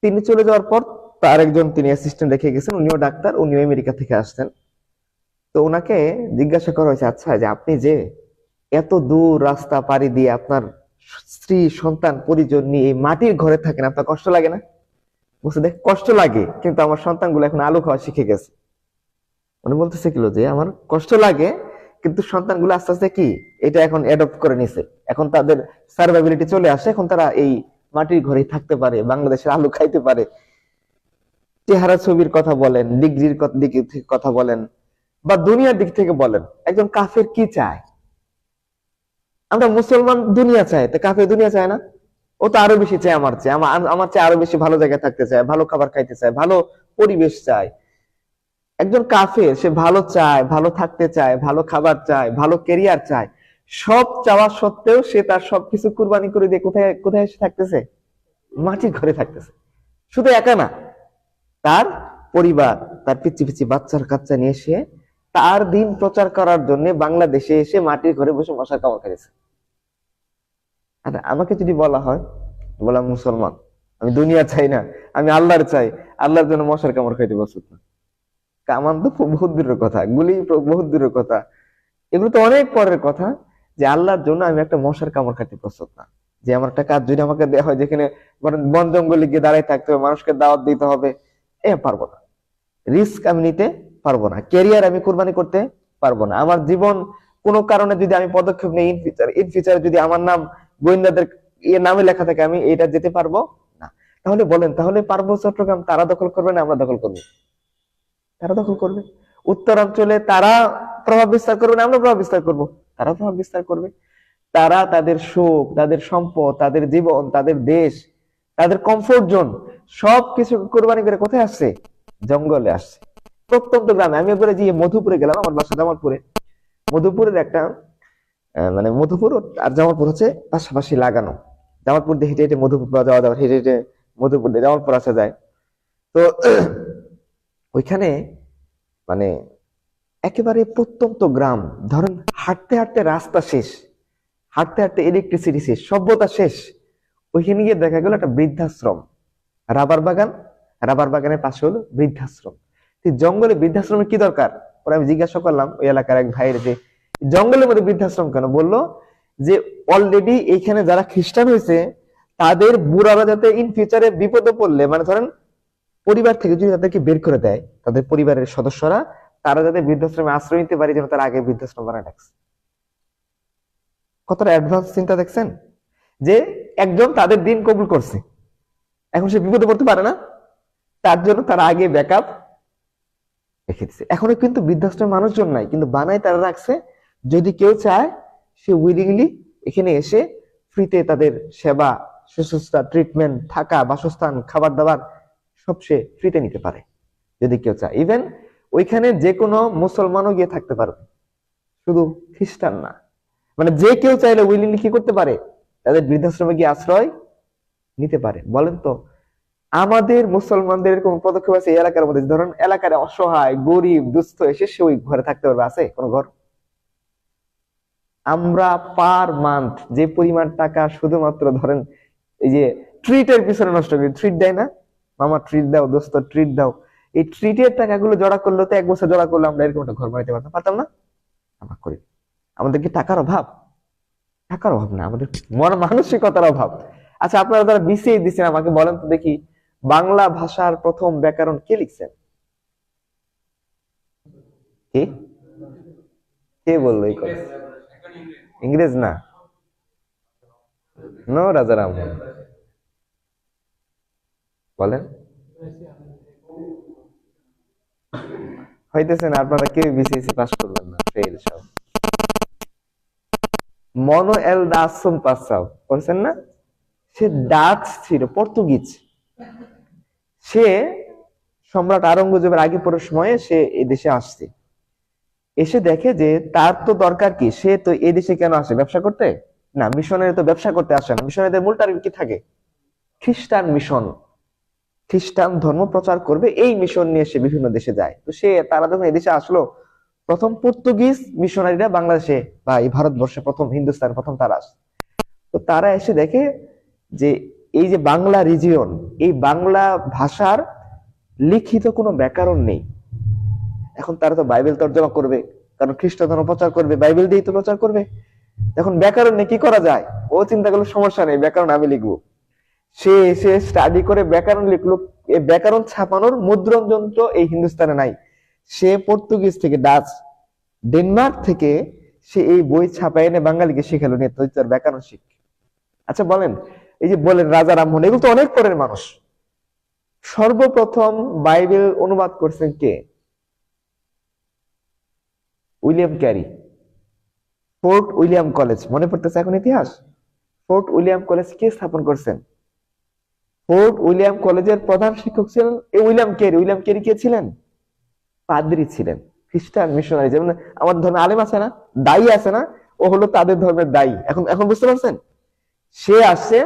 তিনি চলে যাওয়ার পর তার একজন তিনি অ্যাসিস্ট্যান্ট রেখে গেছেন, উনিও ডাক্তার, উনিও আমেরিকা থেকে আসতেন। তো ওনাকে জিজ্ঞাসা করা হয়েছে, আচ্ছা যে আপনি যে এত দূর রাস্তা পাড়ি দিয়ে আপনার স্ত্রী সন্তান পরিজন নিয়ে এই মাটির ঘরে থাকেন, আপনার কষ্ট লাগে না? বলছে, দেখ কষ্ট লাগে, কিন্তু আমার সন্তানগুলো এখন আলু খাওয়া শিখে গেছে। উনি বলতেছে কিলো যে আমার কষ্ট লাগে, কিন্তু সন্তানগুলো আস্তে আস্তে কি এটা এখন অ্যাডপ্ট করে নিছে, এখন তাদের সার্ভাইবিলিটি চলে আসে, এখন তারা এই মাটির ঘরেই থাকতে পারে, বাংলাদেশের আলু খাইতে পারে। চেহারা ছবির কথা বলেন, ডিগ্রির দিক থেকে কথা বলেন, বা দুনিয়ার দিক থেকে বলেন, একজন কাফের কি চায়? আমরা মুসলমান দুনিয়া চাই, তো কাফের দুনিয়া চায় না? ও তো আরো বেশি চায় আমার চেয়ে, আমার চেয়ে আরো বেশি ভালো জায়গায় থাকতে চায়, ভালো খাবার খাইতে চায়, ভালো পরিবেশ চায়। একজন কাফের সে ভালো চায়, ভালো থাকতে চায়, ভালো খাবার চায়, ভালো কেরিয়ার চায়, সব চাওয়া সত্ত্বেও সে তার সবকিছু কুরবানি করে দিয়ে কোথায় কোথায় এসে থাকতেছে? মাটির ঘরে থাকতেছে। শুধু একা না, তার পরিবার, তার পিচ্ছি পিচ্ছি বাচ্চার কাচ্চা নিয়ে এসে তার দিন প্রচার করার জন্য বাংলাদেশে এসে মাটির ঘরে বসে মশার কামড় খেয়েছে। আর আমাকে যদি বলা হয়, বললাম মুসলমান, আমি দুনিয়া চাই না, আমি আল্লাহর চাই, আল্লাহর জন্য মশার কামড় খাইতে প্রস্তুত না। কামান তো বহুত দূরের কথা, গুলি বহুত দূরের কথা, এগুলো তো অনেক পরের কথা। যে আল্লাহর জন্য আমি একটা মশার কামড় খাইতে প্রস্তুত না। যে আমার একটা কাজ যদি আমাকে দেওয়া হয়, যেখানে বন জঙ্গলে গিয়ে দাঁড়ায় থাকতে হবে, মানুষকে দাওয়াত দিতে হবে, পারবো না। রিস্ক আমি নিতে পারবো না, ক্যারিয়ার আমি কুরবানি করতে পারবো না। আমার জীবন কোনো কারণে যদি আমি পদক্ষেপ নেই, ইন ফিউচারে যদি আমার নাম গোয়েন্দাদের নামে লেখা থাকে, আমি এটা যেতে পারবো না। তাহলে বলেন, তাহলে পার্বত্য চট্টগ্রাম তারা দখল করবে না আমরা দখল করবো? তারা দখল করবে। উত্তরাঞ্চলে তারা প্রভাব বিস্তার করবে না আমরা প্রভাব বিস্তার করব? তারা প্রভাব বিস্তার করবে। তারা তাদের সুখ, তাদের সম্পদ, তাদের জীবন, তাদের দেশ, তাদের কমফোর্ট জোন সবকিছু কোরবানি করে কোথায় আসছে? জঙ্গলে আসছে, প্রত্যন্ত গ্রামে। আমি একবারে যে মধুপুরে গেলাম, আমার বাসা জামালপুরে। মধুপুরের একটা মানে মধুপুর আর জামালপুর হচ্ছে পাশাপাশি লাগানো। জামালপুর দিয়ে হেঁটে হেঁটে মধুপুর যাওয়া যাওয়া, হেঁটে হেঁটে মধুপুর দিয়ে জামালপুর আসা যায়। তো ওইখানে মানে একেবারে প্রত্যন্ত গ্রাম, ধরেন হাঁটতে হাঁটতে রাস্তা শেষ, হাঁটতে হাঁটতে ইলেকট্রিসিটি শেষ, সভ্যতা শেষ। ওইখানে গিয়ে দেখা গেল একটা বৃদ্ধাশ্রম, রাবার বাগান, রাবার বাগানের পাশে হলো বৃদ্ধাশ্রম। জঙ্গলে বৃদ্ধাশ্রমের কি দরকার? পরে আমি জিজ্ঞাসা করলাম ওই এলাকার এক ভাইয়ের, যে জঙ্গলের মধ্যে বৃদ্ধাশ্রম কেন? বললো যে অলরেডি এইখানে যারা খ্রিস্টান হয়েছে তাদের বুড়ারা যাতে ইন ফিউচারে বিপদে পড়লে, মানে ধরেন পরিবার থেকে যদি তাদেরকে বের করে দেয়, তাদের পরিবারের সদস্যরা, তারা যাতে বৃদ্ধাশ্রমে আশ্রয় নিতে পারে, যেন তারা আগে বৃদ্ধাশ্রম বানায় রাখছে। কতটা অ্যাডভান্স চিন্তা দেখছেন? যে একজন তাদের দিন কবুল করছে, এখন সে বিপদে পড়তে পারে না, তার জন্য তারা আগে ব্যাকআপ রেখে দিচ্ছে। এখনো কিন্তু বৃদ্ধাশ্রমে মানুষজন নাই, কিন্তু বানায় তারা রাখছে, যদি কেউ চায় সে উইলিংলি এখানে এসে ফ্রিতে তাদের সেবা, সুস্থতা, ট্রিটমেন্ট, থাকা, বাসস্থান, খাবার দাবার সব সে ফ্রিতে নিতে পারে যদি কেউ চায়। ইভেন ওইখানে যে কোনো মুসলমানও গিয়ে থাকতে পারবে, শুধু খ্রিস্টান না। মানে যে কেউ চাইলে উইলিংলি কি করতে পারে? তাদের বৃদ্ধাশ্রমে গিয়ে আশ্রয় নিতে পারে। বলেন তো, আমাদের মুসলমানদের কোন পদক্ষেপ আছে এই এলাকার মধ্যে? ধরুন এলাকার অসহায়, গরিব, দুস্থ এসে সে ওই ঘরে থাকতে পারবে? আছে কোন ঘর? আমরা পার মান্থ যে পরিমাণ টাকা শুধুমাত্র ধরেন এই যে ট্রিটের পিছনে নষ্ট করি, ট্রিট দেয় না, মামা ট্রিট দাও, দোস্ত ট্রিট দাও, এই ট্রিটের টাকাগুলো জড়া করলে তো 1 বছর জড়া করলে আমরা এরকম একটা ঘর বানাইতে পারতাম না? আমরা করি। আমাদের কি টাকার অভাব? টাকার অভাব না, আমাদের মানসিকতার অভাব। আচ্ছা, আপনারা যারা বিসিএস দিচ্ছেন আমাকে বলেন তো দেখি, বাংলা ভাষার প্রথম ব্যাকরণ কে লিখছেন? কে কে বললো এই কথা? ইংরেজ না, নো, রাজা রামমোহন। বলেন। হইতেছে না, আপনারা কেউ বিসিএসসি পাস করবেন না, ফেল সব। মনো এল দা আসুম পাসাও করছেন না? সে ডাচ ছিল, পর্তুগিজ। সে সম্রাট আওরঙ্গজেবের আগে পরের সময়ে সে এই দেশে আসছে, এসে দেখে যে তার তো দরকার কি, সে তো এই দেশে কেন আসে? ব্যবসা করতে? না, মিশনারি তো ব্যবসা করতে আসে না। মিশনারিদের মূল টার্গেট কি থাকে? খ্রিস্টান মিশন, খ্রিস্টান ধর্ম প্রচার করবে, এই মিশন নিয়ে সে বিভিন্ন দেশে যায়। তো তারা যখন এই দেশে আসলো, প্রথম পর্তুগিজ মিশনারিরা বাংলাদেশে বা এই ভারতবর্ষে প্রথম, হিন্দুস্তান প্রথম তারা আসে। তো তারা এসে দেখে যে এই যে বাংলা রিজিয়ন, এই বাংলা ভাষার লিখিত কোনো ব্যাকরণ নেই। এখন তারা তো বাইবেল তর্জমা করবে, কারণ খ্রিস্ট ধর্ম প্রচার করবে, বাইবেল দিয়েই তো প্রচার করবে। এখন ব্যাকরণ নিয়ে কি করা যায়? ও চিন্তা করলো সমস্যা নেই, ব্যাকরণ আমি লিখবো। সে এসে স্টাডি করে ব্যাকরণ লিখলো। এই ব্যাকরণ ছাপানোর মুদ্রণ যন্ত্র এই হিন্দুস্তানে নাই। সে পর্তুগিজ থেকে, ডাচ, ডেনমার্ক থেকে সে এই বই ছাপায় এনে বাঙালিকে শিখালো, নিয়ে তুই তোর ব্যাকরণ শিখ। আচ্ছা বলেন, এই যে বলেন রাজা রামমোহন, এগুলো তো অনেক পরের মানুষ। সর্বপ্রথম বাইবেল অনুবাদ করছেন কে? William Carey. Fort William college, মনে পড়তেছে এখন ইতিহাস? ফোর্ট উইলিয়াম কলেজ কে স্থাপন করছেন? ফোর্ট উইলিয়াম কলেজের প্রধান শিক্ষক ছিলেন এই উইলিয়াম ক্যারি। উইলিয়াম ক্যারি কে ছিলেন? পাদ্রী ছিলেন, খ্রিস্টান মিশনারি। যেমন আমাদের ধর্মে আলেম আছে না, দায়ী আছে না, ও হলো তাদের ধর্মের দায়ী। এখন এখন বুঝতে পারছেন? সে আসছে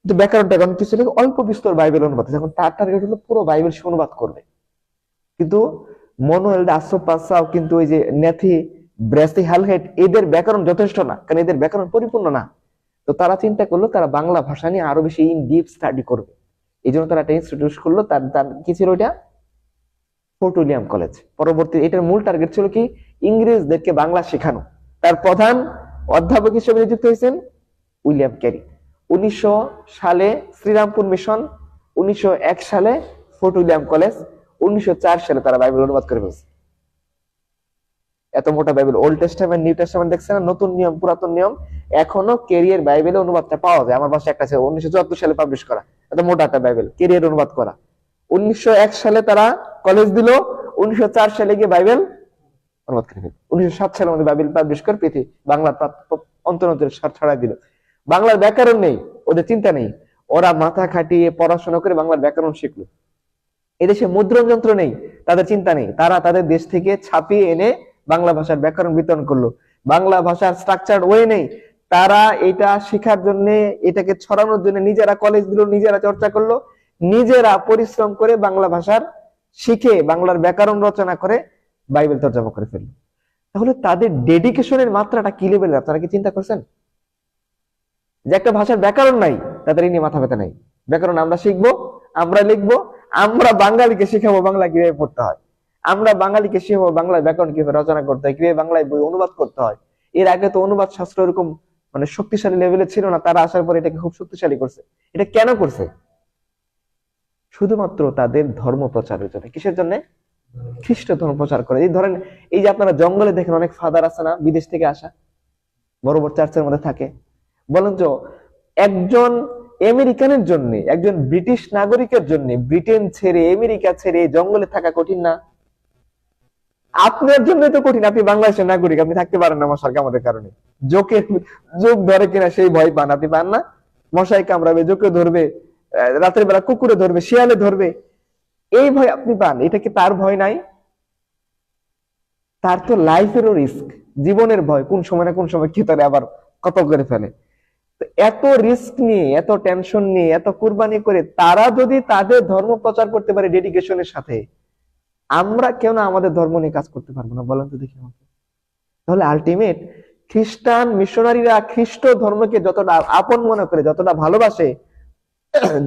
ব্যাকরণটা এখন কিছু অল্প বিস্তর বাইবেল অনুবাদ, এখন তার টার্গেট হলো পুরো বাইবেল সে অনুবাদ করবে। কিন্তু মনোয়েল দে আসোপাসাও কিন্তু ওই যে নেথি ব্রেসি হালহেট, এদের ব্যাকরণ যথেষ্ট না, কারণ এদের ব্যাকরণ পরিপূর্ণ না। তো তারা চিন্তা করলো তারা বাংলা ভাষা নিয়ে আরো বেশি ইন ডিপ স্টাডি করবে। এই জন্য তারা একটা ইনস্টিটিউট করলো। তার তার কি ছিল ওইটা? Fort William college. পরবর্তী এটার মূল টার্গেট ছিল কি? ইংরেজদেরকে বাংলা শেখানো। তার প্রধান অধ্যাপক হিসেবে নিযুক্ত হয়েছেন উইলিয়াম ক্যারি। 1900 সালে শ্রীরামপুর মিশন, 1901 সালে ফোর্ট উইলিয়াম কলেজ, 1904 সালে তারা বাইবেল অনুবাদ করে ফেলছে। এত মোটা Bible, old testament, new testament দেখছেন না, নতুন নিয়ম পুরাতন নিয়ম, এখনো কেরিয়ার বাইবেলে অনুবাদটা পাওয়া যায়। আমার বাসায় একটা আছে, 1974 সালে পাবলিশ করা, এত মোটা একটা বাইবেল, কেরিয়ার অনুবাদ করা। 1901 সালে তারা কলেজ দিল, 1904 সালে গিয়ে বাইবেল অনুবাদ করে ফেলল। 1907 সালের মধ্যে বাইবেল পাবলিশ করে পৃথিবী বাংলা অন্তর ছড়াই দিল। বাংলার ব্যাকরণ নেই, ওদের চিন্তা নেই, ওরা মাথা খাটিয়ে পড়াশোনা করে বাংলার ব্যাকরণ শিখলো। এদেশে মুদ্রণ যন্ত্র নেই, তাদের চিন্তা নেই, তারা তাদের দেশ থেকে ছাপিয়ে এনে বাংলা ভাষার ব্যাকরণ বিতরণ করলো। বাংলা ভাষার স্ট্রাকচার ওয়ে নেই, তারা এটা শেখার জন্য, এটাকে ছড়ানোর জন্য নিজেরা কলেজ দিল, নিজেরা চর্চা করলো, নিজেরা পরিশ্রম করে বাংলা ভাষার শিখে বাংলার ব্যাকরণ রচনা করে বাইবেল তর্জমা করে ফেললো। তাহলে তাদের ডেডিকেশনের মাত্রাটা কি লেভেলের আপনারা কি চিন্তা করছেন? যে একটা ভাষার ব্যাকরণ নাই, তাদের এই নিয়ে মাথা ব্যথা নাই। ব্যাকরণ আমরা শিখবো, আমরা লিখবো, আমরা বাঙালিকে শিখাবো বাংলা কিভাবে পড়তে হয়, আমরা বাঙালিকে শিখাবো বাংলায় ব্যাকরণ কিভাবে রচনা করতে হয়, কিভাবে বাংলায় বই অনুবাদ করতে হয়। এর আগে তো অনুবাদ শাস্ত্র এরকম মানে শক্তিশালী লেভেলে ছিল না, তারা আসার পর এটাকে খুব শক্তিশালী করছে। এটা কেন করছে? শুধুমাত্র তাদের ধর্ম প্রচারের জন্য। কিসের জন্য? খ্রিস্ট ধর্ম প্রচার করে। এই ধরেন, এই যে আপনারা জঙ্গলে দেখেন অনেক ফাদার আছে না, বিদেশ থেকে আসা, বড় বড় চার্চের মধ্যে থাকে। বলেন তো, একজন আমেরিকানের জন্য, একজন ব্রিটিশ নাগরিকের জন্য ব্রিটেন ছেড়ে আমেরিকা ছেড়ে জঙ্গলে থাকা কঠিন না? আপনার জন্য তো কঠিন, আপনি বাংলাদেশের নাগরিক, আপনি থাকতে পারেন না মশার কামড়ের কারণে। জোকের যোগ ধরে কিনা সেই ভয় পান, আপনি পান না? মশাই কামড়াবে, জোকে ধরবে, রাতের বেলা কুকুরে ধরবে, শিয়ালে ধরবে, এই ভয় আপনি পান। এটা কি তার ভয় নাই? তার তো লাইফেরও রিস্ক, জীবনের ভয়, কোন সময় না কোন সময় কি তারা আবার কত করে ফেলে। এত রিস্ক নিয়ে, এত টেনশন নিয়ে, এত কুরবানি করে তারা যদি তাদের ধর্ম প্রচার করতে পারে ডেডিকেশনের সাথে, আমরা কেন আমাদের ধর্ম নিয়ে কাজ করতে পারবো না? বলেন তো দেখি আমাকে। তাহলে আলটিমেট খ্রিস্টান মিশনারিরা খ্রিস্ট ধর্মকে যতটা আপন মনে করে, যতটা ভালোবাসে,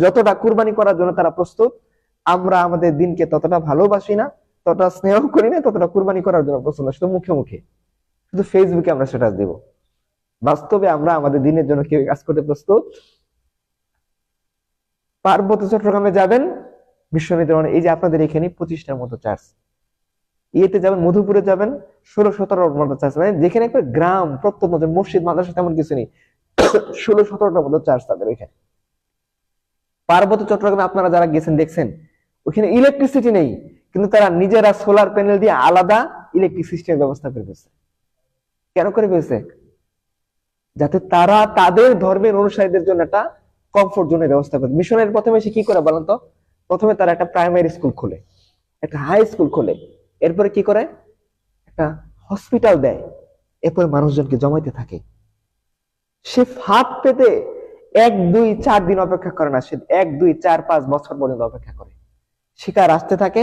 যতটা কুরবানি করার জন্য তারা প্রস্তুত, আমরা আমাদের দিনকে ততটা ভালোবাসি না, ততটা স্নেহ করি না, ততটা কুরবানি করার জন্য প্রস্তুত না। শুধু মুখে মুখে, শুধু ফেসবুকে আমরা স্ট্যাটাস দিব, বাস্তবে আমরা আমাদের দিনের জন্য কেউ কাজ করতে প্রস্তুত? পার্বত্য চট্টগ্রামে যাবেন, বিশ্ববিদ্যালয়, এই যে আপনাদের এখানে 25টার মতো চার্চ, ইয়েতে যাবেন, মধুপুরে যাবেন, 16-17টার মতো চার্চ, মানে যেখানে একটা গ্রাম, প্রত্যন্ত মসজিদ মাদ্রাসা তেমন কিছু নেই, 16-17টার মতো চার্চ তাদের ওইখানে। পার্বত্য চট্টগ্রামে আপনারা যারা গেছেন দেখছেন, ওইখানে ইলেকট্রিসিটি নেই, কিন্তু তারা নিজেরা সোলার প্যানেল দিয়ে আলাদা ইলেকট্রিক সিস্টেমের ব্যবস্থা করে ফেলছে। কেন করে ফেলছে? যাতে তারা তাদের ধর্মের অনুসারীদের জন্য একটা কমফোর্ট জোনের ব্যবস্থা করে। মিশনের প্রথমে সে কি করে বলেন তো? প্রথমে তারা একটা প্রাইমারি স্কুল খোলে, একটা হাই স্কুল খোলে, এরপরে কি করে? একটা হসপিটাল দেয়, এরপরে মানুষজনকে জমাইতে থাকে। সে ফাঁদ পেতে 1-2-4 দিন অপেক্ষা করে না, সে 1-2-4-5 বছর পর্যন্ত অপেক্ষা করে। শিকার আসতে থাকে,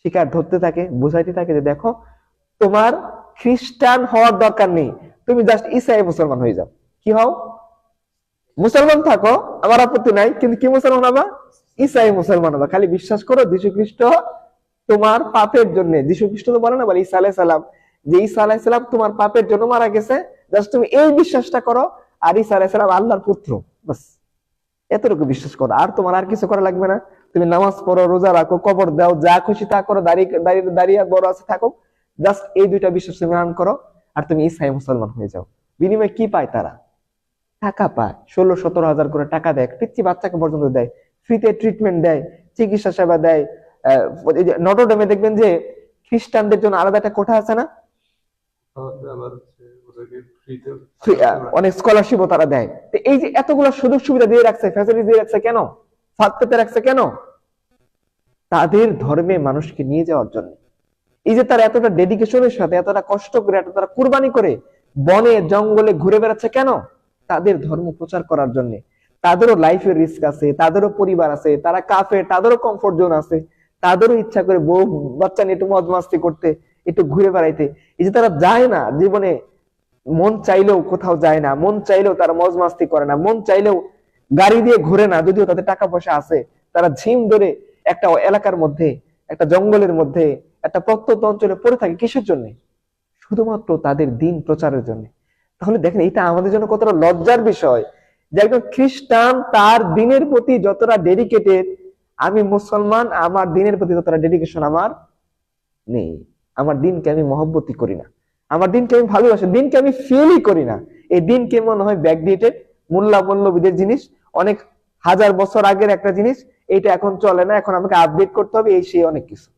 শিকার ধরতে থাকে, বুঝাইতে থাকে যে দেখো, তোমার খ্রিস্টান হওয়ার দরকার নেই, তুমি জাস্ট ইসাই মুসলমান হয়ে যাও। কি হও? মুসলমান থাকো, আমার আপত্তি নাই, কিন্তু কি মুসলমান হবা? ঈসাই মুসলমান হবা। খালি বিশ্বাস করো যীশু খ্রিস্ট তোমার পাপের জন্য, যীশু খ্রিস্ট তো বলে না, বলে ঈসা আলাইহিস সালাম, যে ঈসা আলাইহিস সালাম তোমার পাপের জন্য মারা গেছে, জাস্ট তুমি এই বিশ্বাসটা করো, আর ঈসা আলাইহিস সালাম আল্লাহর পুত্র, বাস এতটুকু বিশ্বাস করো, আর তোমার আর কিছু করা লাগবে না। তুমি নামাজ পড়ো, রোজা রাখো, কবর দাও, যা খুশি তা করো, দাঁড়িয়ে দাঁড়িয়ে দাঁড়িয়ে বড় আছে থাকো, জাস্ট এই দুইটা বিশ্বাস তুমি গ্রহণ করো, আর তুমি ঈসাই মুসলমান হয়ে যাও। বিনিময়ে কি পায় তারা? টাকা পায়, 16-17 হাজার করে টাকা দেয়, পিচ্চি বাচ্চাকে পর্যন্ত দেয়, ফ্রিতে ট্রিটমেন্ট দেয়, চিকিৎসা সেবা দেয়। নটরডেমে দেখবেন যে খ্রিস্টানদের জন্য আলাদা একটা কোঠা আছে না, অনেক স্কলারশিপও তারা দেয়। তো এই যে এতগুলো সুযোগ সুবিধা দিয়ে রাখছে, ফ্যাসিলিটি দিয়ে রাখছে, কেন? ফাঁদ পেতে রাখছে কেন? তাদের ধর্মে মানুষকে নিয়ে যাওয়ার জন্য। এই যে তারা এতটা ডেডিকেশনের সাথে, এতটা কষ্ট করে, এতটা কুরবানি করে বনে জঙ্গলে ঘুরে বেড়াচ্ছে কেন? তাদের ধর্ম প্রচার করার জন্য। তাদেরও লাইফের রিস্ক আছে, তাদেরও পরিবার আছে, তারা কাফের, তাদেরও কমফোর্ট জোন আছে, তাদেরও ইচ্ছা করে বউ বাচ্চা নিয়ে একটু মজ মাস্তি করতে, একটু ঘুরে বেড়াইতে। এই যে তারা যায় না জীবনে, মন চাইলেও কোথাও যায় না, মন চাইলেও তারা মজ মাস্তি করে না, মন চাইলেও গাড়ি দিয়ে ঘুরে না, যদিও তাদের টাকা পয়সা আছে, তারা ঝিম ধরে একটা এলাকার মধ্যে, একটা জঙ্গলের মধ্যে, একটা প্রত্যন্ত অঞ্চলে পড়ে থাকে, কিসের জন্য? শুধুমাত্র তাদের দিন প্রচারের জন্য। তাহলে দেখেন এটা আমাদের জন্য কতটা লজ্জার বিষয় যে একজন খ্রিস্টান তার দিনের প্রতি যতটা ডেডিকেটেড, আমি মুসলমান আমার দিনের প্রতি ততটা ডেডিকেশন আমার নেই। আমার দিনকে আমি মহব্বতই করি না, আমার দিনকে আমি ভালোবাসি, দিনকে আমি ফিলই করি না। এই দিনকে মনে হয় ব্যাকডেটেড, মূল্যবিদের জিনিস, অনেক হাজার বছর আগের একটা জিনিস, এটা এখন চলে না, এখন আমাকে আপডেট করতে হবে, এই সেই অনেক কিছু।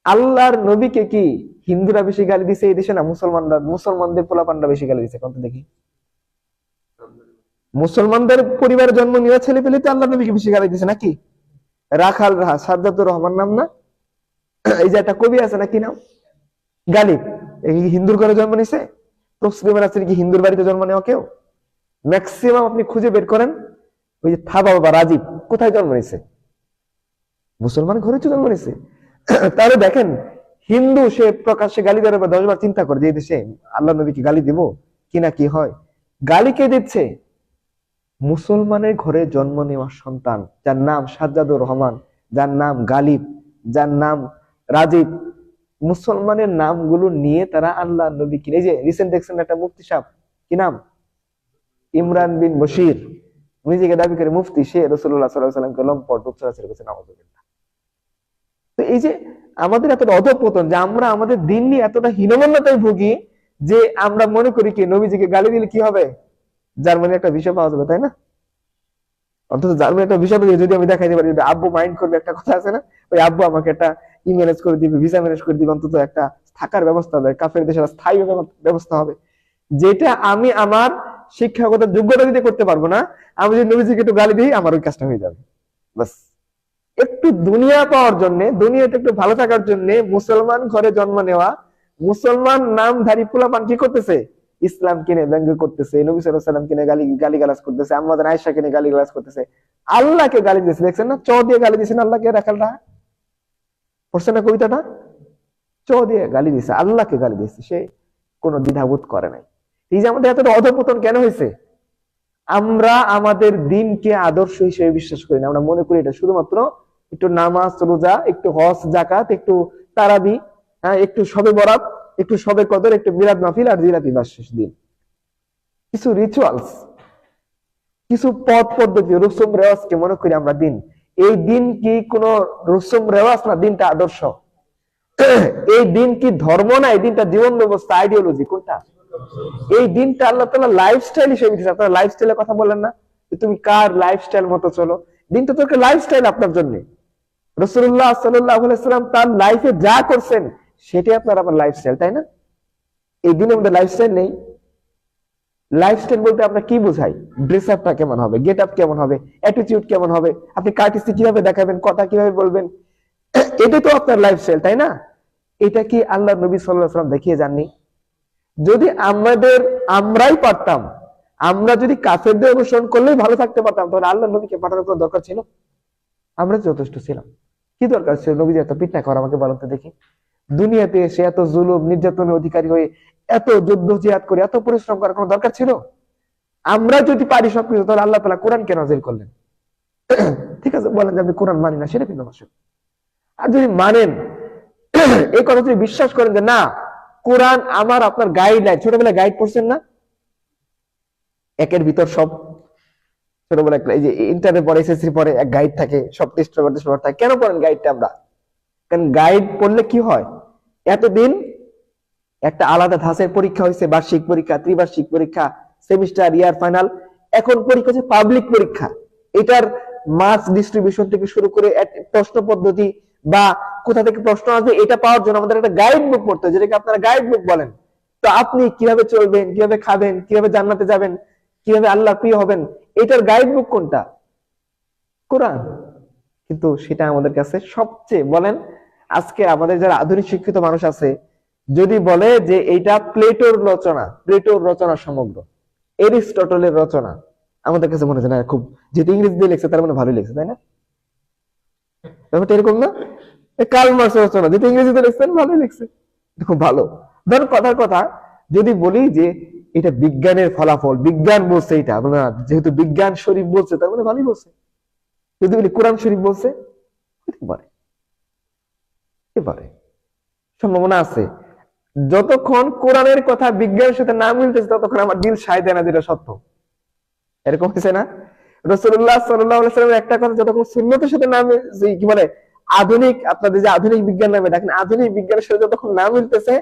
আল্লাহর নবীকে কি হিন্দুরা বেশি গালি দিছে এই দেশে, না মুসলমানদের পোলাপানরা বেশি গালি দিছে? কত দেখি। মুসলমানদের পরিবারে জন্ম নেওয়া ছেলে পেলে তো আল্লাহ নবীকে বেশি গালি দিছে নাকি? রাখাল রাহা সাজ্জাদুর রহমান নাম না, এই যে একটা কবি আছে না, কি নাম, গালিব, এই হিন্দুর ঘরে জন্ম নিছে? তসলিমা নাসরিন কি হিন্দুর বাড়িতে জন্ম নেওয়া কেউ? ম্যাক্সিমাম আপনি খুঁজে বের করেন, ওই যে থাবা বাবা রাজীব কোথায় জন্ম নিছে? মুসলমান ঘরে তো জন্ম নিছে। তাহলে দেখেন, হিন্দু সে প্রকাশ্যে গালি দেওয়ার পর 10 বার চিন্তা করে যে এই দেশে আল্লাহ নবীকে গালি দিব কিনা, কি হয়? গালি কে দিচ্ছে? মুসলমানের ঘরে জন্ম নেওয়া সন্তান, যার নাম সাজ্জাদুর রহমান, যার নাম গালিব, যার নাম রাজীব, মুসলমানের নামগুলো নিয়ে তারা আল্লাহ নবী কিনে। এই যে রিসেন্ট দেখছেন একটা মুফতি সাহেব, কি নাম, ইমরান বিন বশির, নিজেকে দাবি করে মুফতি, সে রাসূলুল্লাহ সাল্লাল্লাহু আলাইহি ওয়াসাল্লামকে লম্পট উচ্চারণ করেছে, নাউযুবিল্লাহ। তো এই যে আমাদের এতটা অধঃপতন যে আমরা আমাদের দিন নিয়ে এতটা হীনমন্যতায় ভুগি যে আমরা মনে করি কি নবীজিকে গালি দিলে কি হবে, জার্মানি একটা ভিসা পাওয়া যাবে, তাই না? অন্তত জার্মানি একটা ভিসা পেয়ে যদি আমি দেখাইতে পারি, যদি আব্বু মাইন্ড করবে, একটা কথা আছে না, ওই আব্বু আমাকে একটা ম্যানেজ করে দিবে, ভিসা ম্যানেজ করে দিবে, অন্তত একটা থাকার ব্যবস্থা হবে, কাফের দেশের স্থায়ী ব্যবস্থা হবে, যেটা আমি আমার শিক্ষাগত যোগ্যতা দিতে করতে পারবো না। আমি যদি নবীজিকে একটু গালি দিই, আমার ওই কাজটা হয়ে যাবে। বাস একটু দুনিয়া পাওয়ার জন্য, দুনিয়াতে একটু ভালো থাকার জন্য মুসলমান ঘরে জন্ম নেওয়া মুসলমান নামধারী পোলাপান কি করতেছে? ইসলাম কিনে ব্যঙ্গ করতেছে, নবী সাল্লাল্লাহু আলাইহি ওয়াসাল্লাম কিনে গালিগালাজ করতেছে, আমাদের আয়েশা কিনে গালিগালাজ করতেছে, আল্লাহকে গালি দিয়েছে। দেখছেন না, চ দিয়ে গালি দিয়েছেন আল্লাহকে, রাখালটা পড়ছে না কবিতাটা, চ দিয়ে গালি দিয়েছে, আল্লাহকে গালি দিয়েছে, সে কোনো দ্বিধাবোধ করে নাই। এই যে আমাদের এতটা অধঃপতন কেন হয়েছে? আমরা আমাদের দিনকে আদর্শ হিসেবে বিশ্বাস করি না। আমরা মনে করি এটা শুধুমাত্র একটু নামাজ রোজা, একটু হজ জাকাত, একটু তারাবি, হ্যাঁ, একটু শবে বরাত, একটু শবে কদর, একটু মিলাদ মাহফিল আর জিলাপি, বাস শেষ দিন। কিছু রিচুয়ালস, কিছু পথ পদ্ধতি, রসুম রেওয়াজকে মনে করি আমরা দিন। এই দিন কি কোন রসুম রেওয়াজ না, দিনটা আদর্শ। এই দিন কি ধর্ম না, এই দিনটা জীবন ব্যবস্থা, আইডিওলজি, কোনটা? এই দিনটা আল্লাহ তাআলা লাইফস্টাইল হিসেবে দিয়েছে। আপনারা লাইফস্টাইলের কথা বলেন না, তুমি কার লাইফস্টাইল মতো চলো, দিনটা তো একটা লাইফস্টাইল আপনার জন্য। রাসূলুল্লাহ সাল্লাল্লাহু আলাইহি ওয়াসাল্লাম তার লাইফে যা করছেন সেটাই আপনার আমার লাইফস্টাইল, তাই না? এই দিনের মধ্যে লাইফস্টাইল নেই। লাইফস্টাইল বলতে আমরা কি বোঝাই? ড্রেস আপটা কেমন হবে, গেট আপ কেমন হবে, অ্যাটিটিউড কেমন হবে, আপনি কার্টিসি কিভাবে দেখাবেন, কথা কিভাবে বলবেন, এটা তো আপনার লাইফস্টাইল, তাই না? এটা কি আল্লাহ নবী সাল্লাল্লাহু আলাইহি ওয়াসাল্লাম দেখিয়ে যাননি? যদি আমরাই পারতাম, আমরা যদি কাফেরদের অনুসরণ করলেই ভালো থাকতে পারতাম, তাহলে আল্লাহ নবীকে পাঠানোর কোনো দরকার ছিল? আমরা যথেষ্ট ছিলাম। কি দরকার ছিল নবীজি এত পিটনা করা? আমাকে বলেন তো দেখি। দুনিয়াতে এসে এত জুলুম নির্যাতনের অধিকারী হয়ে, এত যুদ্ধ জিহাদ করে, এত পরিশ্রম করার কোনো দরকার ছিল? আমরা যদি পারি সবকিছু, তাহলে আল্লাহ তাআলা কোরআন কেন নাযিল করলেন? ঠিক আছে, বলেন যে আমি কোরআন মানি না, সেটা ভিন্ন বিষয়। আর যদি মানেন, এই কথা যদি বিশ্বাস করেন যে না, কোরআন আমার আপনার গাইডলাইন, ছোটবেলায় গাইড পড়ছেন না, একের ভিতর সব, ছোটবেলায় এই যে ইন্টারের পরে এসএসসি পরে এক গাইড থাকে, সব টেস্ট পেপার থাকে। কেন পড়েন গাইডটা? আমরা কারণ গাইড পড়লে কি হয়, এতদিন একটা আলাদা ধাঁচের পরীক্ষা হয়েছে, বার্ষিক পরীক্ষা, ত্রিবার্ষিক পরীক্ষা, সেমিস্টার, ইয়ার ফাইনাল, এখন পরীক্ষা হচ্ছে পাবলিক পরীক্ষা। এটার মার্কস ডিস্ট্রিবিউশন থেকে শুরু করে প্রশ্ন পদ্ধতি বা কোথা থেকে প্রশ্ন আসবে, এটা পাওয়ার জন্য আমাদের একটা গাইড বুক পড়তে হয়, যেটাকে আপনারা গাইড বুক বলেন। তো আপনি কিভাবে চলবেন, কিভাবে খাবেন, কিভাবে জান্নাতে যাবেন, কিভাবে আল্লাহ প্রিয় হবেন, এটার গাইড বুক কোনটা? কোরআন। কিন্তু সেটা আমাদের কাছে সবচেয়ে, বলেন আজকে আমাদের যারা আধুনিক শিক্ষিত মানুষ আছে, যদি বলে যে এইটা প্লেটোর রচনা সমগ্র, এরিস্টটলের রচনা, আমাদের কাছে মনে হয় না খুব, যেহেতু ইংরেজি দিয়ে লিখছে তার মানে ভালোই লিখছে, তাই না? ব্যাপারটা এরকম না? কার্ল মার্কসের রচনা, যেহেতু ইংরেজিতে লিখছেন ভালোই লিখছে, খুব ভালো। ধরুন কথার কথা, যদি বলি যে এটা বিজ্ঞানের ফলাফল, বিজ্ঞান বলছে এটা, যেহেতু বিজ্ঞান শরীফ বলছে তার মানে ভালোই বলছে। যদি বলি কোরআন শরীফ বলছে, এবারে সম্ভাবনা আছে। যতক্ষণ কোরআনের কথা বিজ্ঞানের সাথে না মিলতেছে, ততক্ষণ আমার দিল সায় দেয় না যেটা সত্য। এরকম হয়েছে না? রাসূলুল্লাহ সাল্লাল্লাহু আলাইহি ওয়াসাল্লামের একটা কথা যতক্ষণ সুন্নতের সাথে না কি বলে, আধুনিক, আপনাদের যে আধুনিক বিজ্ঞান নামে দেখেন, আধুনিক বিজ্ঞানের সাথে যতক্ষণ না মিলতেছে,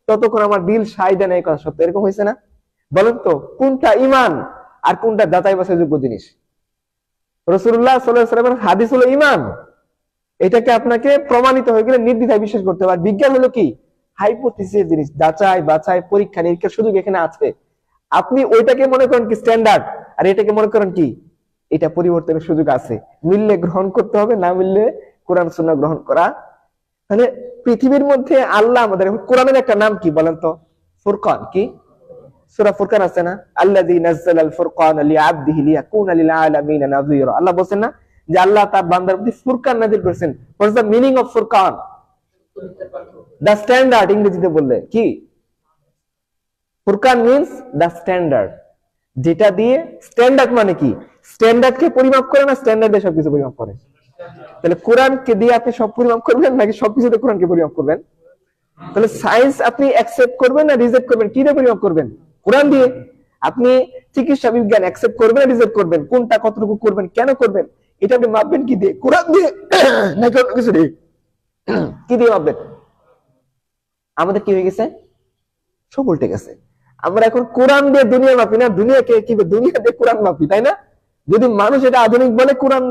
ততক্ষণ আমার দিল সায় দেয় না, এই কথা সত্য। এরকম হয়েছে না? বলেন তো, কোনটা ঈমান আর কোনটা যাচাই বাছাই যোগ্য জিনিস? রাসূলুল্লাহ সাল্লাল্লাহু আলাইহি ওয়াসাল্লামের হাদিস হলো ঈমান, এটাকে আপনাকে প্রমাণিত হয়ে গেলে নির্দ্বিধায় বিশ্বাস করতে হবে। আর বিজ্ঞান হলো কি? হাইপোথিসিস জিনিস, যাচাই বাছাই, পরীক্ষা নিরীক্ষার সুযোগ এখানে আছে। আপনি ওইটাকে মনে করেন কি স্ট্যান্ডার্ড, আর এটাকে মনে করেন কি এটা পরিবর্তনের সুযোগ আছে। মিললে গ্রহণ করতে হবে, না মিললে কোরআন সুন্নাহ গ্রহণ করা। তাহলে পৃথিবীর মধ্যে আল্লাহ আমাদের, কোরআনের একটা নাম কি বলেন তো? ফুরকান। কি? সূরা ফুরকান আছে না? আল্লাযী নাযালাল ফুরকান লিআবদিহি লিয়াকুনা লিল আলামিনা নাযীরা। আল্লাহ বলেন না যে আল্লাহ তার বান্দার প্রতি ফুরকান নাযিল করেছেন। What is the meaning of Furqan? The standard, ইংরেজিতে বললে কি? ফুরকান মিন্স দ্য স্ট্যান্ডার্ড, যেটা দিয়ে, স্ট্যান্ডার্ড মানে কি? স্ট্যান্ডার্ডকে পরিমাপ করে না স্ট্যান্ডার্ড দিয়ে সবকিছু পরিমাপ করে? তাহলে কোরআনকে দিয়ে আপনি সব পরিমাপ করবেন নাকি সবকিছুতে কোরআনকে পরিমাপ করবেন? তাহলে সায়েন্স আপনি অ্যাকসেপ্ট করবেন না রিজেক্ট করবেন? কি দিয়ে পরিমাপ করবেন? কোরআন দিয়ে। আপনি চিকিৎসা বিজ্ঞান অ্যাকসেপ্ট করবেন না রিজেক্ট করবেন? কোনটা কতটুকু করবেন, কেন করবেন, এটা আপনি মাপবেন কি দিয়ে? কোরআন দিয়ে নাকি অন্য কিছু দিয়ে? কি দিয়ে মাপবেন? আমাদের কি হয়ে গেছে? সব উল্টে গেছে। আমরা এখন কোরআন দিয়ে দুনিয়া মাপি না, দুনিয়াকে কি দুনিয়া দিয়ে কোরআন মাপি, তাই না? যদি মানুষ এটা আধুনিক বলে, কোরআন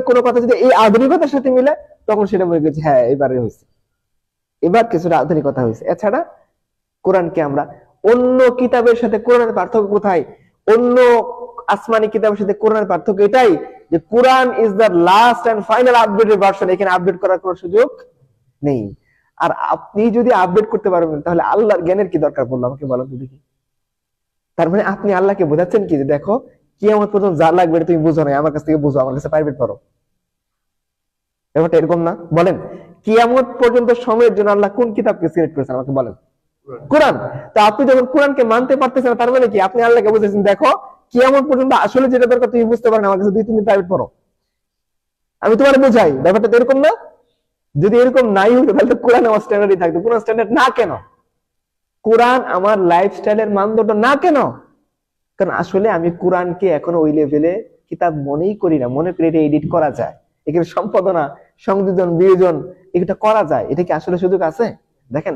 কোন কথা যদি এই আধুনিকতার সাথে মিলে, তখন সেটা মনে করছে হ্যাঁ এবারে হয়েছে, এবার কিছুটা আধুনিকতা হয়েছে। এছাড়া কোরআনকে আমরা অন্য কিতাবের সাথে, কোরআনের পার্থক্য কোথায়? অন্য আসমানি কিতাবের সাথে কোরআনের পার্থক্য এটাই যে কোরআন is the last and final updated version, এখানে আপডেট করার কোনো সুযোগ নেই। আর আপনি যদি আপডেট করতে পারবেন, তাহলে আল্লাহর জ্ঞানের কি দরকার পড়লো আমাকে বলেন তো দেখি। তার মানে আপনি আল্লাহকে বোঝাচ্ছেন কি যে দেখো, কিয়ামত পর্যন্ত যা লাগবে তুমি বুঝো না, আমার কাছ থেকে বুঝো, আমার কাছে প্রাইভেট করো। ব্যাপারটা এরকম না? বলেন, কিয়ামত পর্যন্ত সময়ের জন্য আল্লাহ কোন কিতাবকে সিলেক্ট করেছেন আমাকে বলেন? কোরআন। তো আপনি যখন কোরআনকে মানতে পারতেছেন না, তার মানে কি আপনি আল্লাহকে বুঝেছেন দেখো, কিয়ামত পর্যন্ত আসলে যেটা দরকার তুমি বুঝতে পারো না, আমার কাছে 2-3 দিন প্রাইভেট পড়ো, আমি তোমার বোঝাই। ব্যাপারটা তো এরকম না? যদি এরকম নাই হতো, তাহলে তো কোরআন আমার স্ট্যান্ডার্ডই থাকতো। কোরআন স্ট্যান্ডার্ড না কেন? কোরআন আমার লাইফস্টাইলের মানদণ্ড না কেন? কারণ আসলে আমি কোরআনকে এখনো ওই লেভেলে কিতাব মনেই করি না। মনে করি এটা এডিট করা যায়, এখানে সম্পাদনা, সংযোজন, বিয়োজন এটা করা যায়। এটা কি আসলে সুযোগ আছে? দেখেন,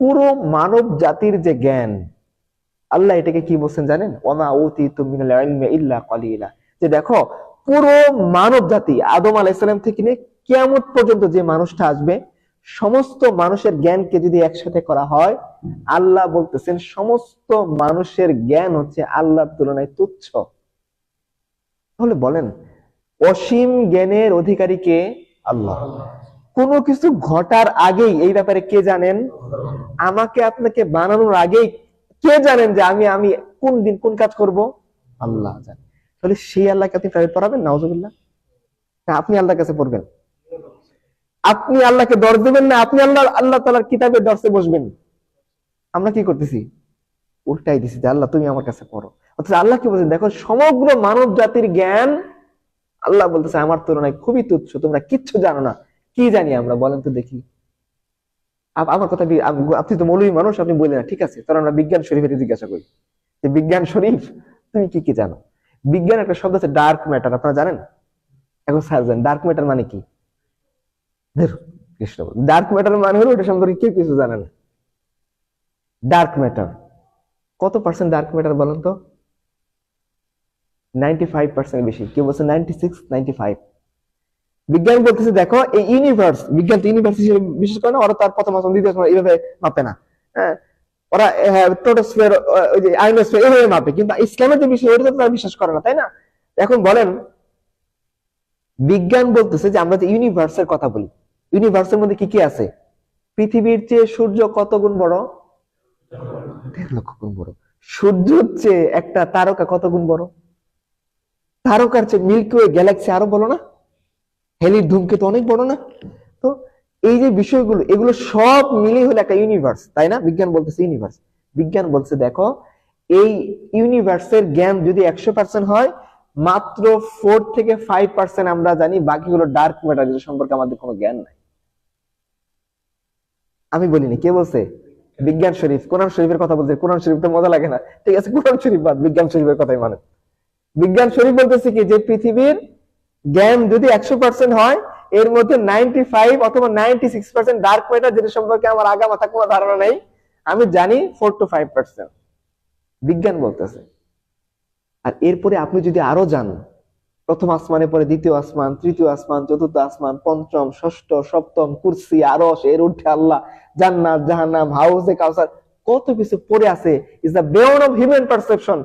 পুরো মানব জাতির যে জ্ঞান, আল্লাহ এটাকে কি বলছেন জানেন? ওমা উতিতুম মিনাল ইলমি ইল্লা কলিলা। যে দেখো, পুরো মানব জাতি আদম আলাইহিস সালাম থেকে নিয়ে কিয়ামত পর্যন্ত যে মানুষটা আসবে, সমস্ত মানুষের জ্ঞানকে যদি একসাথে করা হয়, আল্লাহ বলতেছেন সমস্ত মানুষের জ্ঞান হচ্ছে আল্লাহর তুলনায় তুচ্ছ। তাহলে বলেন, অসীম জ্ঞানের অধিকারী কে? আল্লাহ। কোনো কিছু ঘটার আগেই এই ব্যাপারে কে জানেন? আমাকে আপনাকে বানানোর আগেই কে জানেন যে আমি আমি কোন দিন কোন কাজ করব? আল্লাহ জানেন। তাহলে সেই আল্লাহকে আপনি প্রাইভেট পড়াবেন? নাউজুবিল্লাহ। না, আপনি আল্লাহর কাছে পড়বেন? আপনি আল্লাহকে দর্শ দেবেন না, আপনি আল্লাহ তাআলার কিতাবের দর্শে বসবেন? আমরা কি করতেছি? উল্টাই দিছি যে আল্লাহ তুমি আমার কাছে পড়ো। অথচ আল্লাহ কি বলছেন, দেখো সমগ্র মানব জাতির জ্ঞান আল্লাহ বলতেছে আমার তুলনায় খুবই তুচ্ছ, তোমরা কিচ্ছু জানো না। কি জানি আমরা, বলেন তো দেখি। আমার কথা আপনি তো মৌলবী মানুষ, আপনি বললেন না, ঠিক আছে, তাহলে আমরা বিজ্ঞান শরীফের জিজ্ঞাসা করি যে বিজ্ঞান শরীফ তুমি কি কি জানো। বিজ্ঞান একটা শব্দ আছে ডার্ক ম্যাটার, আপনারা জানেন? এখন স্যার জানেন ডার্ক ম্যাটার মানে কি? কৃষ্ণ, ডার্ক ম্যাটার মানে হলো ওটা সম্পর্কে কেউ কিছু জানে না। ডার্ক ম্যাটার কত পার্সেন্ট ডার্ক ম্যাটার বলেন তো? 95% বেশি, কেউ বলছে 96, 95। বিজ্ঞান বলতেছে দেখো এই ইউনিভার্স, বিজ্ঞান তো ইউনিভার্স হিসেবে বিশেষ করে না, ওরা তার প্রথম আসমান দ্বিতীয় আসমান এইভাবে মাপে না। হ্যাঁ, ওরা প্রোটোস্ফিয়ার, ওই যে আয়নোস্ফিয়ার এইভাবে মাপে, কিন্তু ইসলামের যে বিষয় ওটা তো তারা বিশ্বাস করে না, তাই না? এখন বলেন, বিজ্ঞান বলতেছে যে আমরা যে ইউনিভার্সের কথা বলি, ইউনিভার্সের মধ্যে কি কি আছে? পৃথিবীর চেয়ে সূর্য কত গুণ বড়? 1.5 লক্ষ গুণ বড়। সূর্যের চেয়ে একটা তারকা কত গুণ বড়? তারকার চেয়ে মিল্কি ওয়ে গ্যালাক্সি আরো বড় না? হেলির ধূমকেতু অনেক বড় না? তো এই যে বিষয়গুলো, এগুলো সব মিলিয়ে হলো একটা ইউনিভার্স, তাই না? বিজ্ঞান বলতেছে ইউনিভার্স। বিজ্ঞান বলছে দেখো এই ইউনিভার্সের জ্ঞান যদি 100% হয়, মাত্র 4 থেকে 5% আমরা জানি, বাকিগুলো ডার্ক ম্যাটার, যেটা সম্পর্কে আমাদের কোনো জ্ঞান নাই। আমি বলিনি, কে বলছে? বিজ্ঞান শরীফ, কোরআন শরীফের কথা বলছে। কোরআন শরীফ তো মজা লাগে না, ঠিক আছে, কোরআন শরীফ বাদ, বিজ্ঞান শরীফের কথাই মানে। বিজ্ঞান শরীফ বলতেছে কি, যে পৃথিবীর জ্ঞান যদি 100% হয়, এর মধ্যে 95 অথবা 96% ডার্ক ম্যাটার, যেটা সম্পর্কে আমার আগা মাথা কোনো ধারণা নেই, আমি জানি 4 to 5%। বিজ্ঞান বলতেছে। আর এরপরে আপনি যদি আরো জানেন, প্রথম আসমানের পরে দ্বিতীয় আসমান, তৃতীয় আসমান, চতুর্থ আসমান, পঞ্চম, ষষ্ঠ, সপ্তম, কুরসি, আরশ, এর ঊর্ধ্বে আল্লাহ, জান্নাত, জাহান্নাম, হাউজে কাউসার, কত কিছু পড়ে আছে। Is the beyond of human perception.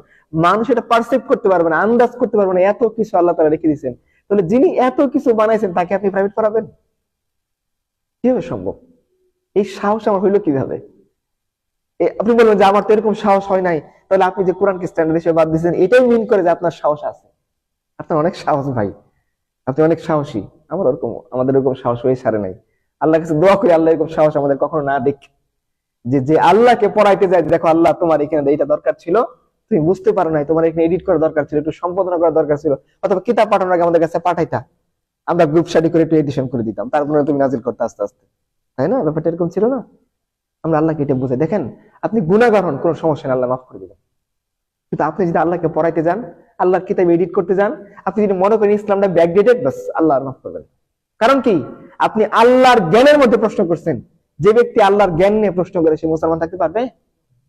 মানুষ এটা পারসেপ্ট করতে পারবে না, আন্দাজ করতে পারবে না, এত কিছু আল্লাহ তাআলা রেখে দিয়েছেন। তাহলে যিনি এত কিছু বানাইছেন তাকে আপনি প্রাইভেট করাবেন? কিভাবে সম্ভব? এই সাহস আমার হইলো কিভাবে? আপনি বলবেন যে আমার তো এরকম সাহস হয় নাই, তাহলে আপনি যে কোরআনকে স্ট্যান্ডার্ড হিসেবে বাদ দিয়েছেন, এটাই মিন করে যে আপনার সাহস আছে। আপনার অনেক সাহস ভাই, আপনি অনেক সাহসী। আমাদের ওরকম সাহস হয়ে সারে নাই। আল্লাহ কাছে দোয়া করি আল্লাহ এরকম সাহস আমাদের কখনো না দেখে, যে যে আল্লাহকে পড়াইতে যায়, দেখো আল্লাহ তোমার এখানে এইটা দরকার ছিল, তুমি বুঝতে পারো নাই, তোমার এখানে এডিট করা দরকার ছিল, একটু সম্পাদনা করা দরকার ছিল, অথবা কিতাব পাঠানোর আগে আমাদের কাছে পাঠাইতা, আমরা গ্রুপ স্টাডি করে একটু এডিশন করে দিতাম, তারপরে তুমি নাজিল করতে আস্তে আস্তে, তাই না? ব্যাপারটা এরকম ছিল না? আমরা আল্লাহকে এটা বুঝে দেখেন, আপনি গুনাহগার হন, কোনো সমস্যা নেই, আল্লাহ মাফ করে দিবেন। কিন্তু আপনি যদি আল্লাহকে পড়াইতে যান, আল্লাহর কিতাব এডিট করতে যান, আপনি যদি মনে করেন ইসলামটা ব্যাকডেটেড, বাস আল্লাহ মাফ করবেন। কারণ কি? আপনি আল্লাহর জ্ঞানের মধ্যে প্রশ্ন করছেন। যে ব্যক্তি আল্লাহর জ্ঞান নিয়ে প্রশ্ন করে সে মুসলমান থাকতে পারবে?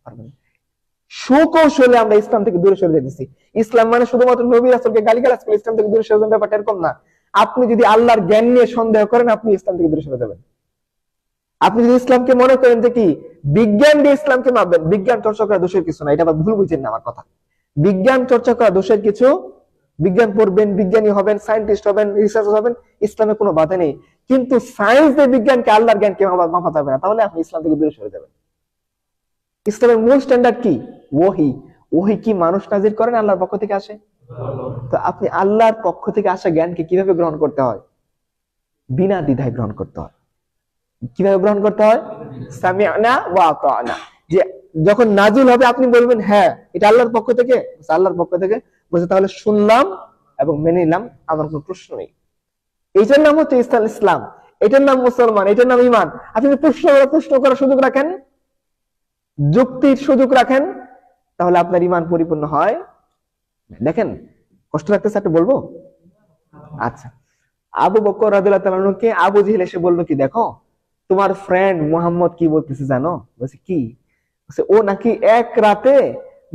পারবে না। সুকৌশলে আমরা ইসলাম থেকে দূরে সরে যেতেছি। ইসলাম মানে শুধুমাত্র নবী রাসূলকে গালিগালাজ করে ইসলাম থেকে দূরে সরে যাওয়ার ব্যাপারটা এরকম না। আপনি যদি আল্লাহর জ্ঞান নিয়ে সন্দেহ করেন, আপনি ইসলাম থেকে দূরে সরে যাবেন। আপনি যদি ইসলামকে মনে করেন যে কি বিজ্ঞান দিয়ে ইসলামকে মাপবেন, বিজ্ঞান চর্চা করা দোষের কিছু না, এটা আবার ভুল বুঝেন না আমার কথা। বিজ্ঞান চর্চা করা দোষের কিছু, বিজ্ঞান পড়বেন, বিজ্ঞানী হবেন, সায়েন্টিস্ট হবেন, রিসার্চার হবেন, ইসলামে কোনো বাধা নেই। কিন্তু সায়েন্স দিয়ে বিজ্ঞানকে, আল্লাহর জ্ঞানকে মাপা যাবে না, তাহলে আপনি ইসলাম থেকে দূরে সরে যাবেন। ইসলামের মূল স্ট্যান্ডার্ড কি? ওহী। ওহী কি মানুষ নাজিল করেন, আল্লাহর পক্ষ থেকে আসে? তো আপনি আল্লাহর পক্ষ থেকে আসা জ্ঞানকে কিভাবে গ্রহণ করতে হয়? বিনা দ্বিধায় গ্রহণ করতে হয়। কিভাবে গ্রহণ করতে হয়? সামি'না ওয়া আতা'না। যে যখন নাজিল হবে আপনি বলবেন হ্যাঁ এটা আল্লাহর পক্ষ থেকে, আল্লাহর পক্ষ থেকে বলছে, তাহলে শুনলাম এবং মেনে নিলাম, আমার কোনো প্রশ্ন নেই। এইটার নাম হচ্ছে ইসলাম, এটার নাম মুসলমান, এটার নাম ঈমান। আপনি যদি প্রশ্ন করার সুযোগ রাখেন, যুক্তির সুযোগ রাখেন, তাহলে আপনার ঈমান পরিপূর্ণ হয়। দেখেন, কষ্ট লাগতেছে একটু বলবো? আচ্ছা, আবু বকর রাদিয়াল্লাহু তাআলা আনহুকে আবু জেহেল এসে বললো কি, দেখো তোমার ফ্রেন্ড মুহাম্মদ কি বলতেছে জানো? বলছে কি? বলছে ও নাকি এক রাতে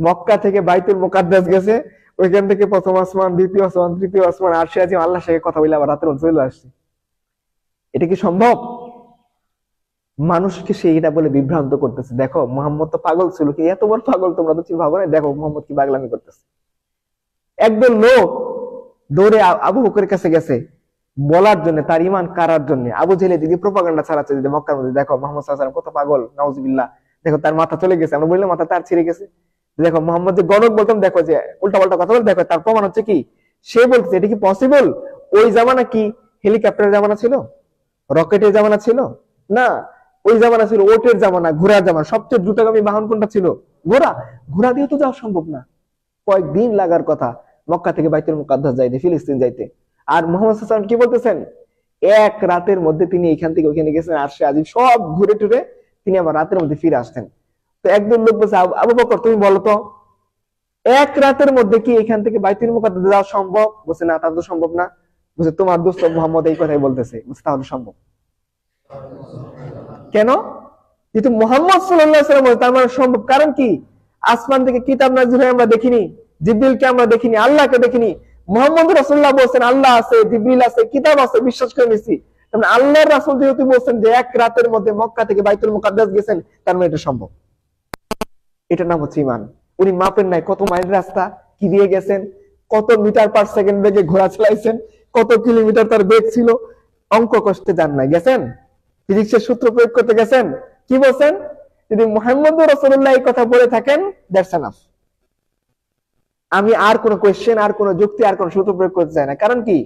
মক্কা থেকে বাইতুল মুকাদ্দাস গেছে, ওইখান থেকে প্রথম আসমান, দ্বিতীয় আসমান, তৃতীয় আসমান, আরশে আজিম, আল্লাহর সাথে কথা বলে আবার রাতের মধ্যে চলে আসছে। এটা কি সম্ভব? মানুষকে সে এটা বলে বিভ্রান্ত করতেছে। দেখো মুহাম্মদ তো পাগল ছিল, কি এত বড় পাগল তোমরা তো ভাবো না, দেখো মুহাম্মদ কি পাগলামি করতেছে। একদল লোক দৌড়ে আবু বকরের কাছে গেছে বলার জন্য, তার ঈমান কারার জন্য। আবু জেহেল দিদি প্রোপাগান্ডা ছাড়াচ্ছে যে মক্কার মধ্যে দেখো মুহাম্মদ সাল্লাল্লাহু আলাইহি ওয়াসাল্লাম কত পাগল, নাউজুবিল্লাহ, দেখো তার মাথা চলে গেছে। আমরা বললাম মাথা তার ছিঁড়ে গেছে। দেখো মুহাম্মদ যে গণক বলতাম, দেখো যে উল্টা পাল্টা কথা বলে, দেখো তার প্রমাণ হচ্ছে কি সে বলছে এটা কি পসিবল? ওই জামানা কি হেলিকপ্টারের জামানা ছিল? রকেটের জামানা ছিল না। ওই জামানা ছিল ওটের জামানা, ঘোড়ার জামানা। সবচেয়ে দ্রুতগামী বাহন কোনটা ছিল? ঘোড়া। ঘোড়া দিয়ে তো যাওয়া সম্ভব না। কয়েকদিন লাগার কথা মক্কা থেকে বাইতুল মুকাদ্দাস যাইতে, ফিলিস্তিন যাইতে। আর মোহাম্মদ সাল্লাল্লাহু আলাইহি ওয়াসাল্লাম কি বলতেছেন, এক রাতের মধ্যে তিনি এখান থেকে ওখানে গেছেন, আরশে আজিম সব ঘুরে টুরে তিনি আবার রাতের মধ্যে ফিরে আসতেন। তো একজন লোক বলছে, আবু বকর তুমি বলো তো, এক রাতের মধ্যে কি এখান থেকে বাইতুল মুকাদ্দাস যাওয়া সম্ভব? বলছে না, তা তো সম্ভব না। বলছে তোমার দোস্ত মুহাম্মদ এই কথাই বলতেছে। বলছে তাহলে সম্ভব কেন? যেহেতু মুহাম্মদ সাল্লাল্লাহু আলাইহি ওয়াসাল্লাম বলছে তার মানে সম্ভব। কারণ কি, আসমান থেকে কিতাব নাযিল হয়ে আমরা দেখিনি, জিবরিলকে আমরা দেখিনি, আল্লাহকে দেখিনি। মুহাম্মদ রাসূলুল্লাহ বলছেন আল্লাহ আছে, জিবরিল আছে, কিতাব আছে, বিশ্বাস করে নিছি। তার আল্লাহর রাসূল যেহেতু বলছেন যে এক রাতের মধ্যে মক্কা থেকে বাইতুল মুকাদ্দাস গেছেন, তার মানে এটা সম্ভব। এটার নাম হচ্ছে ঈমান। উনি মাপেন নাই কত মাইল রাস্তা কি দিয়ে গেছেন, কত মিটার পার সেকেন্ড বেগে ঘোড়া চালাইছেন, কত কিলোমিটার তার বেগ ছিল, অঙ্ক কষ্টে যান নাই, গেছেন ফিজিক্সের সূত্র প্রয়োগ করতে গেছেন। কি বলছেন, যদি মুহাম্মদ রাসূলুল্লাহ এই কথা বলে থাকেন, দ্যাটস এনাফ। আমি আর কোনো কোয়েশ্চেন, আর কোনো যুক্তি, আর কোনো সূত্র প্রয়োগ করতে চাই না। কারণ কি,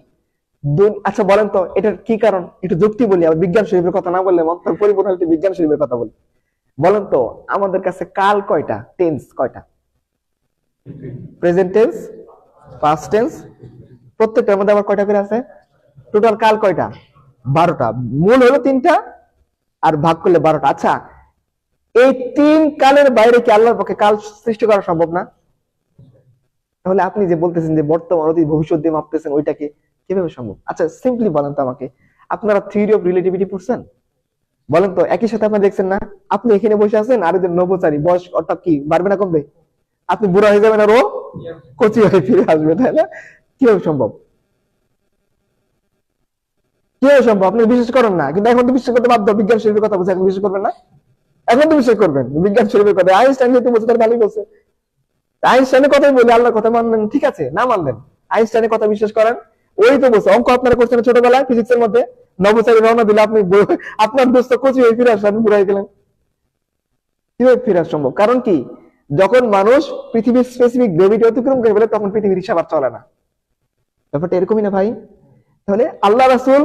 আচ্ছা বলেন তো এটার কি কারণ, একটু যুক্তি বলি, আবার বিজ্ঞান শরীফের কথা না বললে মত পরিপূর্ণ হলে বিজ্ঞান শরীফের কথা বলি। বলেন তো আমাদের কাছে কাল কয়টা, টেন্স কয়টা? প্রেজেন্ট টেন্স, পাস্ট টেন্স, প্রত্যেকটার মধ্যে আবার কয়টা করে আছে? টোটাল কাল কয়টা? 12টা। মূল হলো 3টা আর ভাগ করলে 12টা। আচ্ছা, এই 3 কালের বাইরে কি আল্লাহর পক্ষে কাল সৃষ্টি করা সম্ভব না? তাহলে আপনি যে বলতেছেন যে বর্তমান অতীত ভবিষ্যৎ দিয়ে মাপতেছেন, ওইটাকে কিভাবে সম্ভব? আচ্ছা সিম্পলি বলেন তো আমাকে, আপনারা থিওরি অফ রিলেটিভিটি পড়ছেন? বলেন তো একই সাথে আপনারা দেখছেন না, আপনি এখানে বসে আছেন আর ওদের নবচারী বয়স অর্থাৎ কি বাড়বে না কমবে? আপনি বুড়া হয়ে যাবেন আর ও কচি হয়ে ফিরে আসবে, তাই না? কিভাবে সম্ভব? কিভাবে সম্ভব? আপনি বিশ্বাস করেন না, কিন্তু এখন তো বিশ্বাস করতে বাধ্য। বিজ্ঞান শরীফের কথা বলছে, এখন বিশ্বাস করবেন না? এখন তো বিশ্বাস করবেন বিজ্ঞান শরীফের কথা। আইনস্টাইন যেহেতু বলছে তার ভালোই বলছে। আইনস্টাইনের কথাই বলি, আল্লাহর কথা মানলেন ঠিক আছে, না মানলেন আইনস্টাইনের কথা বিশ্বাস করেন। ওই তো বলছে, অঙ্ক আপনারা করছেন ছোটবেলায় ফিজিক্সের মধ্যে, নবচারী রওনা দিলে আপনি আপনার দোস্ত কচি হয়ে ফিরে আসলেন, বুড়া হয়ে গেলেন। কিভাবে ফিরে আসা সম্ভব? কারণ কি, যখন মানুষ পৃথিবীর স্পেসিফিক গ্রেভিটি অতিক্রম করে ফেলে, তখন পৃথিবীর হিসাব আর চলে না। ব্যাপারটা এরকমই না ভাই? তাহলে আল্লাহ রাসূল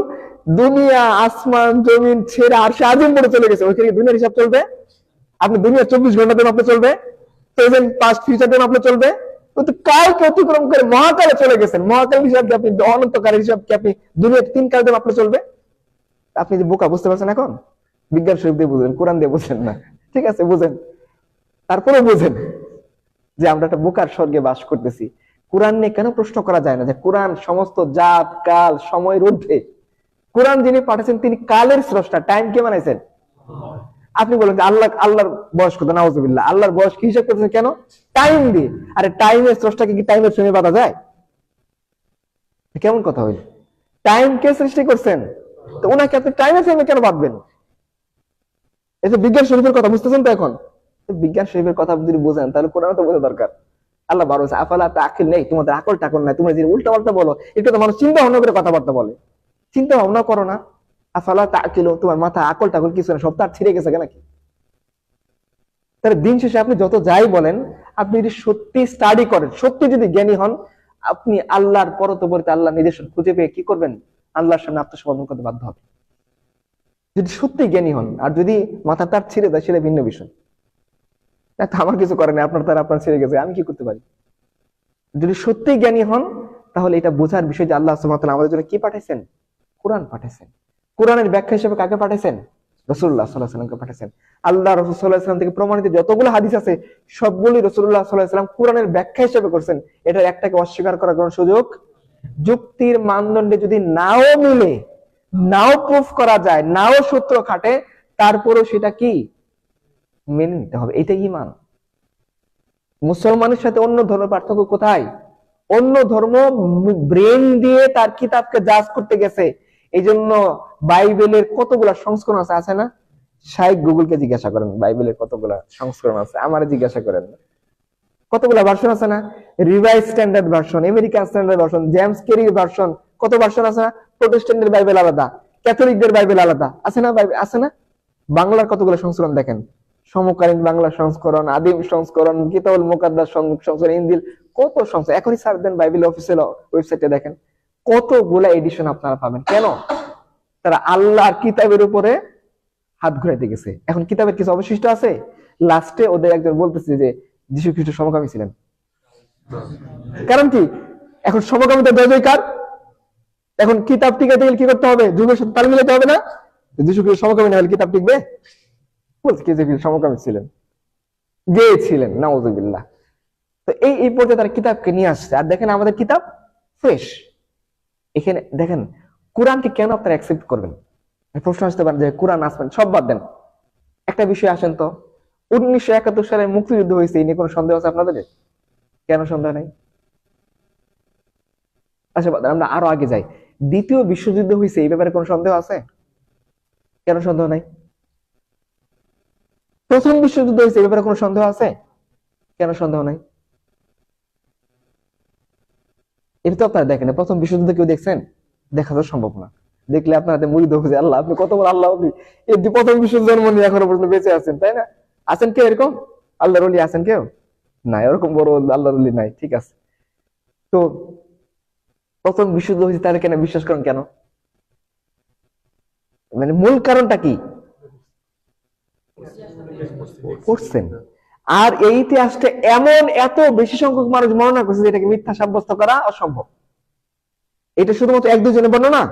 দুনিয়া আসমান জমিন ছেড়ে আরশে আজিম পড়ে চলে গেছে, ওইখানে দুনিয়ার হিসাব চলবে? আপনি দুনিয়া 24 ঘন্টা দিন আপনি চলবে, প্রেজেন্ট পাস্ট ফিউচার দিন আপনি চলবে? কিন্তু কালকে অতিক্রম করে মহাকালে চলে গেছেন, মহাকাল হিসাব কি আপনি, অনন্তকাল হিসাব কি আপনি দুনিয়ার 3 কাল দিন আপনি চলবে? আপনি যে বোকা, বুঝতে পারছেন এখন? বিজ্ঞান শরীফ দিয়ে বুঝেন, কোরআন দিয়ে বুঝেন না, ঠিক আছে বুঝেন, তারপরে বুঝেন যে আমরা একটা বোকার স্বর্গে বাস করতেছি। কোরআন নিয়ে কেন প্রশ্ন করা যায় না যে কোরআন সমস্ত জাত কাল সময়ের ঊর্ধ্বে? কোরআন যিনি পাঠাচ্ছেন তিনি কালের স্রষ্টা, টাইম কে বানাইছেন? আপনি বলেন যে আল্লাহর বয়স কত? নাউজুবিল্লাহ, আল্লাহর বয়স কি হিসাব করতেছেন কেন? টাইম দিয়ে। আরে টাইমের স্রষ্টাকে কি টাইমের ফ্রেমে বাঁধা যায়? কেমন কথা হইল? টাইম কে সৃষ্টি করছেন, তো ওনাকে আপনি টাইমের ফ্রেমে কেন বাঁধবেন? এই যে বিজ্ঞান শরীফের কথা বুঝতেছেন তো এখন? বিজ্ঞান শরীফের কথা যদি বোঝেন তাহলে কোরআন তো বোঝা দরকার। আল্লাহ বারো আফালা তাকিল নেই, তোমাদের আকল টাকল নাই, তোমরা যে উল্টা পাল্টা বলো, এটা তো মানুষ চিন্তা ভাবনা করে কথাবার্তা বলে, চিন্তা ভাবনা করো না। আফালা তাকিল, তোমার মাথা আকল টাকল কিছু না, সব তার ছিঁড়ে গেছে নাকি? তাহলে দিন শেষে আপনি যত যাই বলেন, আপনি যদি সত্যি স্টাডি করেন, সত্যি যদি জ্ঞানী হন, আপনি আল্লাহর পরতপরিতে আল্লাহ নির্দেশন খুঁজে পেয়ে কি করবেন? আল্লাহর সামনে আত্মসমর্পণ করতে বাধ্য হবে, যদি সত্যি জ্ঞানী হন। আর যদি মাথা তার ছিঁড়ে দেয় সেটা ভিন্ন বিষয়, আমার কিছু করে না, আপনার তার আপনার ছেড়ে গেছে, আমি কি করতে পারি? যদি সত্যি জ্ঞানী হন তাহলে এটা বোঝার বিষয় যে আল্লাহ সুবহানাহু ওয়া তাআলা আমাদের জন্য কি পাঠাইছেন? কোরআন পাঠাইছেন। কোরআনের ব্যাখ্যা হিসেবে কাকে পাঠাইছেন? রাসূলুল্লাহ সাল্লাল্লাহু আলাইহি ওয়াসাল্লামকে পাঠাইছেন। আল্লাহ রাসূল সাল্লাল্লাহু আলাইহি ওয়াসাল্লাম থেকে প্রমাণিত যতগুলো হাদিস আছে সবগুলি রাসূলুল্লাহ সাল্লাল্লাহু আলাইহি ওয়াসাল্লাম কোরআনের ব্যাখ্যা হিসেবে করছেন। এটার একটাকে অস্বীকার করার কোনো সুযোগ, যুক্তির মানদণ্ডে যদি নাও মিলে, নাও প্রুফ করা যায়, নাও সূত্র খাটে, তারপরেও সেটা কি মেনে নিতে হবে। এটাই ঈমান। মুসলমানের সাথে অন্য ধর্মের পার্থক্য কোথায়? অন্য ধর্ম ব্রেন দিয়ে তার কিতাবকে জাজ করতে গেছে। এই জন্য বাইবেলের কতগুলা সংস্করণ আছে, আছে না? শাইখ গুগলকে জিজ্ঞাসা করেন বাইবেলের কতগুলা সংস্করণ আছে, আমারে জিজ্ঞাসা করেন কতগুলা ভার্সন আছে না? Revise standard version, American standard version, James কেরির ভার্সন, কত ভার্সন আছে না? প্রোটেস্ট্যান্টের বাইবেল আলাদা, ক্যাথলিকদের বাইবেল আলাদা, আছে না? আছে না? বাংলার কতগুলো সংস্করণ দেখেন, সমকালীন বাংলা সংস্করণ, আদিম সংস্করণ, কিতাবুল মুকাদ্দাস সংস্করণ, ইনজিল, কত সংস্করণ। এখনই সার্চ দেন বাইবেল অফিসিয়াল ওয়েবসাইটে, দেখেন কতগুলা এডিশন আপনারা পাবেন। কেন? তারা আল্লাহর কিতাবের উপরে হাত ঘুরাইতে গেছে। এখন কিতাবের কিছু অবশিষ্ট আছে। লাস্টে ওদের একজন বলতেছে যে যীশু খ্রিস্ট সমকামী ছিলেন। কারণ কি, এখন সমকামিতা জয় জয়কার। এখন কিতাব টিকাতে গেলে কি করতে হবে? যুগের সাথে তাল মিলাতে হবে না? যিশু খ্রিস্ট সমকামী না হলে কিতাব টিকবে? বলছে কি যে সমকামী ছিলেন, গে ছিলেন, নাউজুবিল্লাহ। তো এই পর্যায়ে তারা কিতাবকে নিয়ে আসছে। আর দেখেন আমাদের কিতাব ফ্রেশ। এখানে দেখেন কোরআনকে কেন আপনারা অ্যাকসেপ্ট করবেন? প্রশ্ন আসতে পারেন যে কোরআন আসবেন, সব বাদ দেন, একটা বিষয় আসেন তো, 1971 সালে মুক্তিযুদ্ধ হয়েছে, এই নিয়ে কোনো সন্দেহ আছে আপনাদের? কেন সন্দেহ নাই? আচ্ছা আমরা আরো আগে যাই, দ্বিতীয় বিশ্বযুদ্ধ হয়েছে, এই ব্যাপারে কোনো সন্দেহ আছে? কেন সন্দেহ নাই? প্রথম বিশ্বযুদ্ধ হয়েছে, এই ব্যাপারে কোনো সন্দেহ আছে? কেন সন্দেহ নাই? এটা তো আপনারা দেখেন, প্রথম বিশ্বযুদ্ধ কেউ দেখছেন? দেখা তো সম্ভব না। দেখলে আপনাদের মুরিদ হবে যে আল্লাহ, আপনি কত বড় আল্লাহ, আপনি এই প্রথম বিশ্ব জন্ম নিয়ে এখনো পর্যন্ত বেঁচে আছেন, তাই না? আছেন কেউ এরকম আল্লাহর ওলি? আছেন কেউ? নাই, ওরকম বড় আল্লাহর ওলি নাই। ঠিক আছে, তো প্রথম বিশ্বযুদ্ধ হয়েছে, তাহলে কেন বিশ্বাস করেন? কেন, মানে মূল কারণটা কি? পড়ছেন। আর এই ইতিহাসটা এমন এত বেশি সংখ্যক মানুষ বর্ণনা করছে যে এটাকে মিথ্যা সাব্যস্ত করা অসম্ভব। এটা শুধুমাত্র এক দুজনের বর্ণনা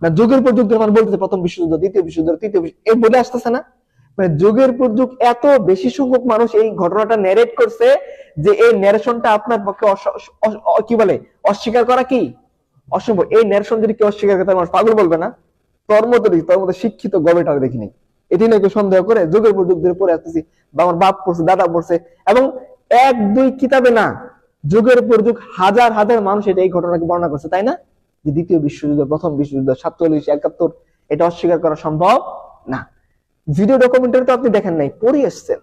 না, যুগের পর যুগ ধরে মানুষ বলতেছে প্রথম বিশ্বযুদ্ধ, দ্বিতীয় বিশ্বযুদ্ধ, তৃতীয় বিশ্ব, এই বলে আসতেছে না? মানে যুগের পর যুগ এত বেশি সংখ্যক মানুষ এই ঘটনাটা ন্যারেট করছে যে এই ন্যারেশনটা আপনার পক্ষে কি বলে, অস্বীকার করা কি অসম্ভব। এই ন্যারেশন যদি কেউ অস্বীকার করে, তার মানুষ পাগল বলবে না? তোর মতো শিক্ষিত গবেটার দেখিনি, এটি নাকি সন্দেহ করে যুগের পর যুগ ধরে পড়ে আসতেছি, বা আমার বাপ পড়ছে, দাদা পড়ছে, এবং এক দুই কিতাবে না, যুগের পর যুগ হাজার হাজার মানুষ এটা এই ঘটনাকে বর্ণনা করছে, তাই না? যে দ্বিতীয় বিশ্বযুদ্ধ, প্রথম বিশ্বযুদ্ধ, 47, 71, এটা অস্বীকার করা সম্ভব না। ভিডিও ডকুমেন্টারি তো আপনি দেখেন নাই, পড়ে এসছেন।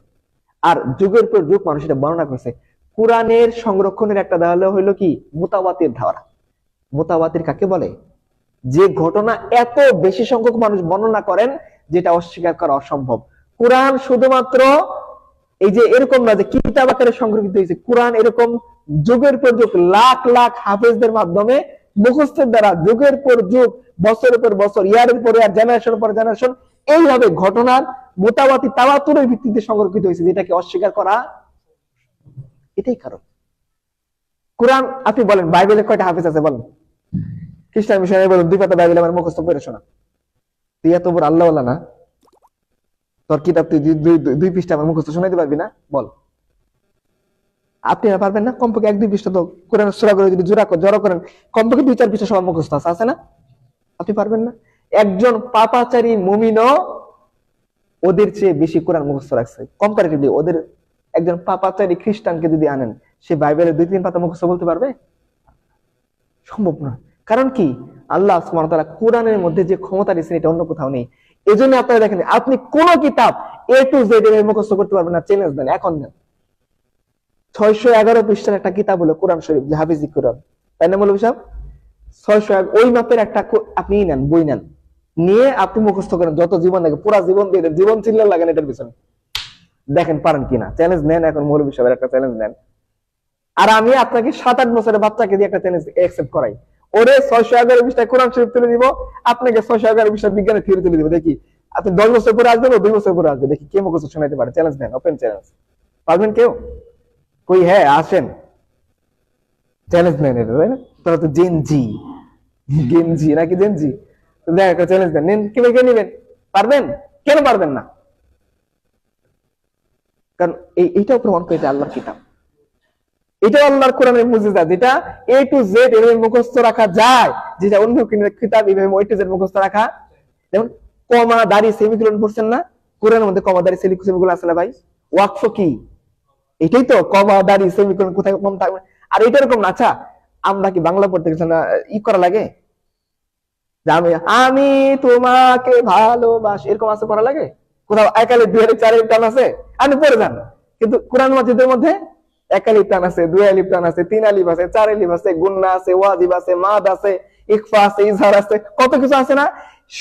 আর যুগের পর যুগ মানুষ এটা বর্ণনা করছে। কোরআনের সংরক্ষণের একটা দেওয়ালে হইলো কি, মুতাওয়াতির ধারা। মুতাওয়াতির কাকে বলে? যে ঘটনা এত বেশি সংখ্যক মানুষ বর্ণনা করেন যেটা অস্বীকার করা অসম্ভব। কোরআন শুধুমাত্র এই যে এরকম না যে কিতাব আকারে সংরক্ষিত হয়েছে, কোরআন এরকম যুগের পর যুগ লাখ লাখ হাফেজদের মাধ্যমে, মুখস্থের দ্বারা যুগের পর যুগ, বছরের পর বছর, ইয়ারের পর ইয়ার, জেনারেশন পর জেনারেশন, এইভাবে ঘটনার মোতাবাতি তাওয়াতুরের ভিত্তিতে সংরক্ষিত হয়েছে, যেটাকে অস্বীকার করা, এটাই কারণ। কোরআন, আপনি বলেন বাইবেলে কয়টা হাফেজ আছে বলেন? খ্রিস্টান মিশনারি বলেন 2 পাতা বাইবেল আমার মুখস্থ করে শোনা। তুই এত বড় আল্লাহ না, তোর কিতাব তুই 2 পৃষ্ঠা আমার মুখস্থ শোনাইতে পারবি না? বল। আপনি পারবেন না? কমপক্ষে 1-2 পৃষ্ঠা তো কোরআন সূরা করে যদি জড়ো করেন, কমপক্ষে 2-4 পৃষ্ঠা সবার মুখস্থ আছে না? আপনি পারবেন না? একজন পাপাচারী মুমিনও ওদের চেয়ে বেশি কোরআন মুখস্থ রাখছে কম্পারেটিভলি। ওদের একজন পাপাচারী খ্রিস্টানকে যদি আনেন, সে বাইবেলের 2-3 পাতা মুখস্থ বলতে পারবে? সম্ভব না। কারণ কি, আল্লাহ সুবহানাহু ওয়া তাআলা কোরআনের মধ্যে যে ক্ষমতা দিয়েছেন এটা অন্য কোথাও নেই। এজন্য আপনারা দেখেন, আপনি কোন কিতাব A to Z এর মুখস্থ করতে পারবেন না, চ্যালেঞ্জ দেন, এখন দেন। 611 পৃষ্ঠার একটা কিতাব হলো কোরআন শরীফ, যে হাফিজি কোরআন, তাই না মৌলভী সাহেব? 600, ওই মাপের একটা আপনি নেন, বই নেন, নিয়ে আপনি মুখস্থ করেন, যত জীবন লাগে পুরা জীবন দিয়ে দেন, জীবন চিল্লা লাগেন এটার পিছনে, দেখেন পারেন কিনা। চ্যালেঞ্জ নেন, এখন মৌলভী সাহেবের একটা চ্যালেঞ্জ নেন। আর আমি আপনাকে 7-8 বছরের বাচ্চাকে দিয়ে একটা চ্যালেঞ্জ অ্যাকসেপ্ট করাই, ওরে 611 পৃষ্ঠায় কোরআন শরীফ তুলে দিব, আপনাকে 611 পৃষ্ঠা বিজ্ঞানের থিওরি তুলে দিব, দেখি আপনি 10 বছর পরে আসবেন, ও 2 বছর পরে আসবে, দেখি কে মুখস্থ শোনাইতে পারে। চ্যালেঞ্জ নেন, ওপেন চ্যালেঞ্জ। পারবেন কেউ? কই, হ্যাঁ আসেন, চ্যালেঞ্জ নেন। এটা তাই না? তোরা তো জেনজি, গেনজি নাকি জেনজি, দেখ একটা চ্যালেঞ্জ দেন, নেন। কে কে নেবেন? পারবেন? কেন পারবেন না? কারণ এইটাও প্রমাণ করে এটা আল্লাহর কিতাব, এটা আল্লাহর কোরআনের মুজিজা, যেটা A to Z এভাবে মুখস্থ রাখা যায়, যেটা অন্য কিতাব এভাবে A to Z মুখস্থ রাখা। যেমন কমা, দাড়ি, সেমিকোলন পড়ছেন না? কোরআনের মধ্যে কমা, দাড়ি, সেমিকোলন আছে না ভাই? ওয়াকফ কি? এটাই তো, কমা, দাড়ি, সেমিকোলন কোথায় কম থাকবে। আর এটা এরকম না। আচ্ছা, আমরা কি বাংলা পড়তে গেছি না, করা লাগে যে আমি তোমাকে ভালোবাসি, এরকম আছে, পড়া লাগে? কোথাও একালে 2-4 টান আছে, আপনি পড়ে যান। কিন্তু কোরআন মাজিদের মধ্যে 1 আলিফ টান আছে, 2 আলিফ টান আছে, 3 আলিফ আছে, 4 আলিফ আছে, গুন্না আছে, ওয়াজিব আছে, মাদ আছে, ইকফা আছে, ইজহার আছে, কত কিছু আছে না?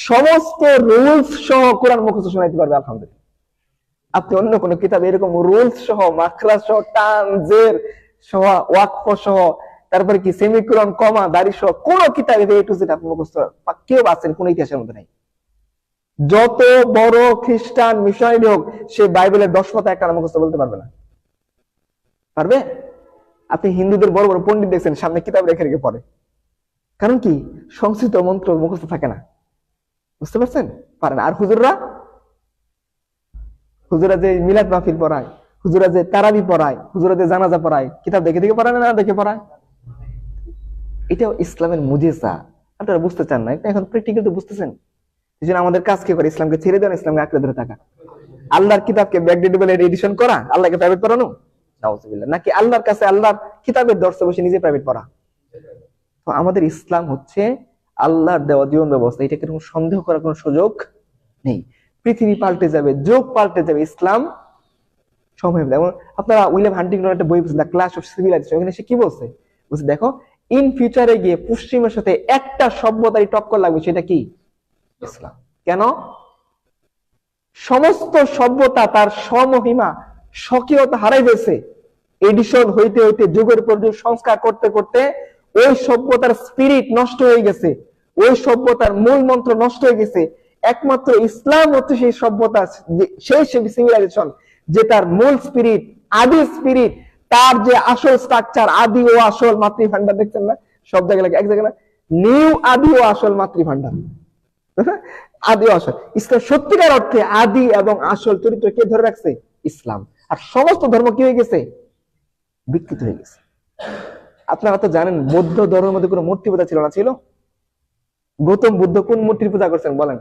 সমস্ত রুলস সহ কোরআন মুখস্থ শোনাইতে পারবে আলহামদুলিল্লাহ। আপনি অন্য কোন কিতাব এরকম রুলস সহ, মাখরাজ সহ, টান, জের সহ, ওয়াকফ সহ, তারপরে কি সেমিকোলন, কমা, দাড়ি সহ কোন কিতাবে A to Z আপনি মুখস্থ কেউ আছেন কোন ইতিহাসের মধ্যে নাই। যত বড় খ্রিস্টান মিশনারি হোক, সে বাইবেলের 10 পাতা একটা মুখস্থ বলতে পারবে না। পারবে? আপনি হিন্দুদের বড় বড় পণ্ডিত দেখছেন সামনে কিতাব রেখে রেখে পড়ে, কারণ কি সংস্কৃত মন্ত্র মুখস্থ থাকে না, বুঝতে পারছেন, পারে না। আর হুজুরা যে মিলাদ মাহফিল পড়ায়, হুজুরা যে তারাবি পড়ায়, হুজুরা যে জানাজা পড়ায়, কিতাব দেখে দেখে পড়ায় না দেখে পড়ায়? এটাও ইসলামের মুজিজা। আপনারা বুঝতে চান না, এটা এখন প্র্যাকটিক্যাল তো বুঝতেছেন। এই জন্য আমাদের কাজ কি করে? ইসলামকে ছেড়ে দেন, ইসলামকে আঁকড়ে ধরে থাকা। আল্লাহর কিতাবকে ব্যাকডেটেবল এডিশন করা, আল্লাহকে প্রাইভেট পড়ানো, নাউজুবিল্লাহ। নাকি আল্লাহর কাছে আল্লাহর কিতাবের দর্শে বসে নিজে প্রাইভেট পড়া? তো আমাদের ইসলাম হচ্ছে আল্লাহর দেওয়া জীবন ব্যবস্থা, এটাকে কোনো সন্দেহ করার কোনো সুযোগ নেই। পৃথিবী পাল্টে যাবে, যুগ পাল্টে যাবে, ইসলাম সময় হবে। যেমন আপনারা উইলিয়াম হান্টিংটন একটা বই বলছেন, দ্য ক্লাশ অফ সিভিলাইজেশন, ওখানে সে কি বলছে? বলছে দেখো, ইন ফিউচারে গিয়ে পশ্চিমের সাথে একটা সভ্যতারই টক্কর লাগবে, সেটা কি? ইসলাম। কেন? সমস্ত সভ্যতা তার সমহিমা স্বকীয়তা হারাই ফেলছে। এডিশন হইতে হইতে যুগের পর যুগ সংস্কার করতে করতে ওই সভ্যতার স্পিরিট নষ্ট হয়ে গেছে, ওই সভ্যতার মূল মন্ত্র নষ্ট হয়ে গেছে। একমাত্র ইসলাম হচ্ছে সেই সভ্যতা, সেই সিভিলাইজেশন যে তার মূল স্পিরিট, আদি স্পিরিট, তার যে আসল স্ট্রাকচার, আদি ও আসল মাতৃভান্ডার, দেখছেন না সব জায়গায় এক জায়গায় নিউ আদি ও আসল মাতৃভান্ডার, আদি ও আসল। ইসলাম সত্যিকার অর্থে আদি এবং আসল চরিত্র কে ধরে রাখছে? ইসলাম। আর সমস্ত ধর্ম কি হয়ে গেছে? বিকৃত হয়ে গেছে। আপনারা তো জানেন বৌদ্ধ ধর্মের মধ্যে কোনো মূর্তি পূজা ছিল না? ছিল? গৌতম বুদ্ধ কোন মূর্তির পূজা করছেন বলেন?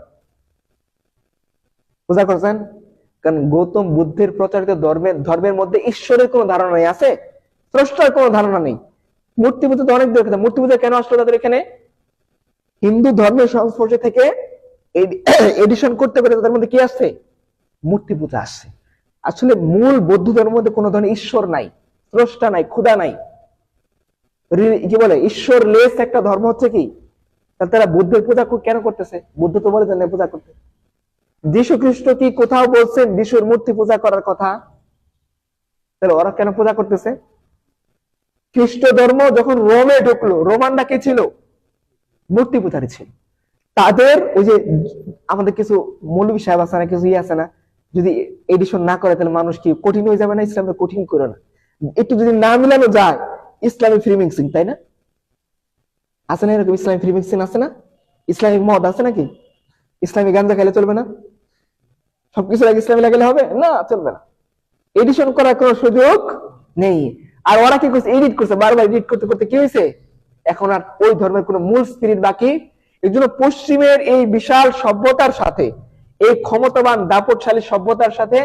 পূজা করছেন? কারণ গৌতম বুদ্ধের প্রচারিত ধর্মের মধ্যে ঈশ্বরের কোনো ধারণা নেই, আছে স্রষ্টার কোনো ধারণা নেই। মূর্তি পূজা তো অনেক দরকার। মূর্তি পূজা কেন আসলো তাদের এখানে? হিন্দু ধর্মের সংস্পর্শে থেকে এডিশন করতে করতে তাদের মধ্যে কি আসছে? মূর্তি পূজা আসছে। আসলে মূল বৌদ্ধ ধর্মের মধ্যে কোনো ধরনের ঈশ্বর নাই, স্রষ্টা নাই, ক্ষুধা নাই, কি বলে ঈশ্বর লেস একটা ধর্ম হচ্ছে কি। তারা বুদ্ধের পূজা কেন করতেছে? বুদ্ধ তো বলে দেন পূজা করতে। যীশু খ্রিস্ট কি কোথাও বলছেন যিশুর মূর্তি পূজা করার কথা? তাহলে ওরা কেন পূজা করতেছে? খ্রিস্ট ধর্ম যখন রোমে ঢুকলো, রোমানরা কে ছিল? মূর্তি পূজারী ছিল। তাদের ওই যে আমাদের কিছু মৌলবী সাহেব আছে না, কিছু আছে না, যদি এডিশন না করে তাহলে মানুষ কি কঠিন হয়ে যাবে না? ইসলামে কঠিন করে না, একটু যদি না মিলানো যায় ইসলামিক ফ্রি মিক্সিং, তাই না? আছে না এরকম ইসলামিক ফ্রি মিক্সিং? আছে না? ইসলামিক মদ আছে নাকি? ইসলামিক গাঞ্জা খাইলে চলবে না? সবকিছু আগে ইসলামী লাগালে হবে না? চলবে না। এডিশন করার কোনো সুযোগ নেই। আর ওরা কি করছে? এডিট করছে, বারবার এডিট করতে করতে কি হয়েছে? এখন আর ওই ধর্মের কোনো মূল স্পিরিট বাকি। এই জন্য পশ্চিমের এই বিশাল সভ্যতার সাথে, এই ক্ষমতাবান দাপটশালী সভ্যতার সাথে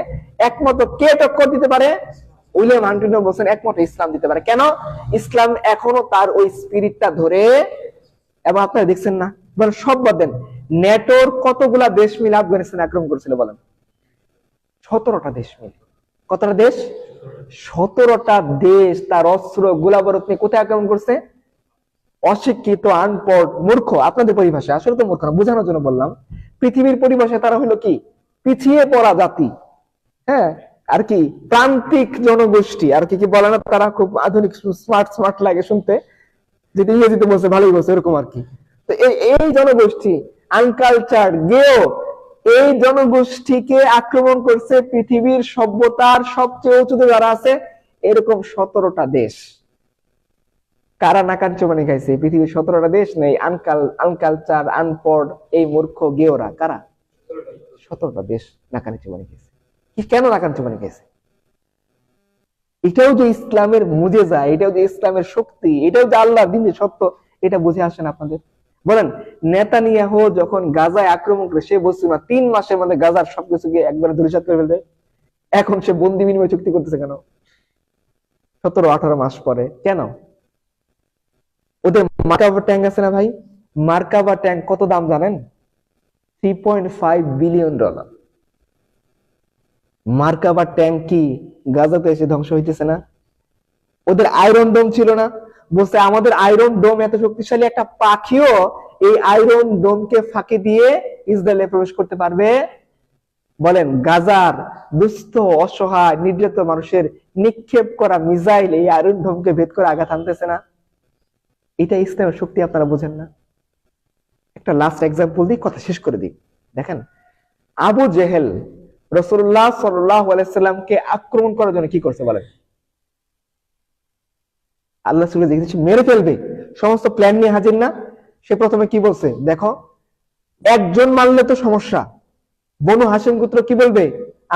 একমাত্র কে টক্কর দিতে পারে? উইলিয়াম হান্টিংটন বলছেন একমাত্র ইসলাম দিতে পারে। কেন? ইসলাম এখনো তার ওই স্পিরিটটা ধরে। এবং আপনারা দেখছেন না, বলেন সব বাদ দেন, নেটোর কতগুলা দেশ মিলে আফগানিস্তান আক্রমণ করেছিল বলেন? 17টা দেশ মিলে। কতটা দেশ? 17টা দেশ তার অস্ত্র গোলাবারুদ নিয়ে কোথায় আক্রমণ করছে? অশিক্ষিত, আনপড়, মূর্খ, আপনাদের পরিভাষায়, আসলে তো মূর্খ না, বোঝানোর জন্য বললাম। পৃথিবীর পরিভাষায় তারা হলো কি? পিছিয়ে পড়া জাতি, হ্যাঁ, আর কি প্রান্তিক জনগোষ্ঠী, আর কি কি বলে না, তারা খুব আধুনিক, স্মার্ট স্মার্ট লাগে শুনতে, যেটা ইংরেজিতে বলছে ভালোই বলছে, এরকম আর কি। তো এই জনগোষ্ঠী আনকালচার, গেও, এই জনগোষ্ঠীকে আক্রমণ করছে পৃথিবীর সভ্যতার সবচেয়ে উঁচুতে যারা আছে, এরকম 17টা দেশ। কারা নাকান চোবানি খাইছে? পৃথিবীর 17টা দেশ নেই আনকালচার, আনপড়, এই মূর্খ গেওরা, কারা? 17টা দেশ নাকানি চোবানি খাইছে। কি কেন নাকান চোবানি খাইছে? এটাও যে ইসলামের মুজেজা, এটাও যে ইসলামের শক্তি, এটাও যে আল্লাহর দিন যে সত্য, এটা বুঝে আসেন আপনাদের? বলেন, নেতানিয়াহু যখন গাজায় আক্রমণ করে, সে বলছিল না 3 মাসের মধ্যে গাজার সবকিছুকে একবারে ধূলিসাৎ করে ফেলবে। এখন সে বন্দি বিনিময় চুক্তি করতেছে কেন? 17-18 মাস পরে কেন? ওদের মার্কাভা ট্যাঙ্ক আছে না ভাই? মার্কাভা ট্যাঙ্ক কত দাম জানেন? $3.5 বিলিয়ন। মার্কাভা ট্যাঙ্ক কি গাজাতে এসে ধ্বংস হইতেছে না? ওদের আয়রন ডোম ছিল না? বলছে আমাদের আয়রন ডোম এত শক্তিশালী, একটা পাখিও এই আয়রন ডোমকে ফাঁকি দিয়ে ইসরায়েলে প্রবেশ করতে পারবে? বলেন, গাজার দুস্থ, অসহায়, নির্যাতিত মানুষের নিক্ষেপ করা মিসাইল এই আয়রন ডোমকে ভেদ করে আঘাত আনতেছে না? এটা ইসলামের শক্তি, আপনারা বোঝেন না? একটা লাস্ট এক্সাম্পল দিই, কথা শেষ করে দিই। দেখেন, আবু জেহেল রাসূলুল্লাহ সাল্লাল্লাহু আলাইহি সাল্লামকে আক্রমণ করার জন্য কি করছে বলেন? আল্লাহ রাসূল দেখেছে মেরে ফেলবে, সমস্ত প্ল্যান নিয়ে হাজির না। সে প্রথমে কি বলছে দেখো, একজন মারলে তো সমস্যা, বনু হাশিম গোত্র কি বলবে,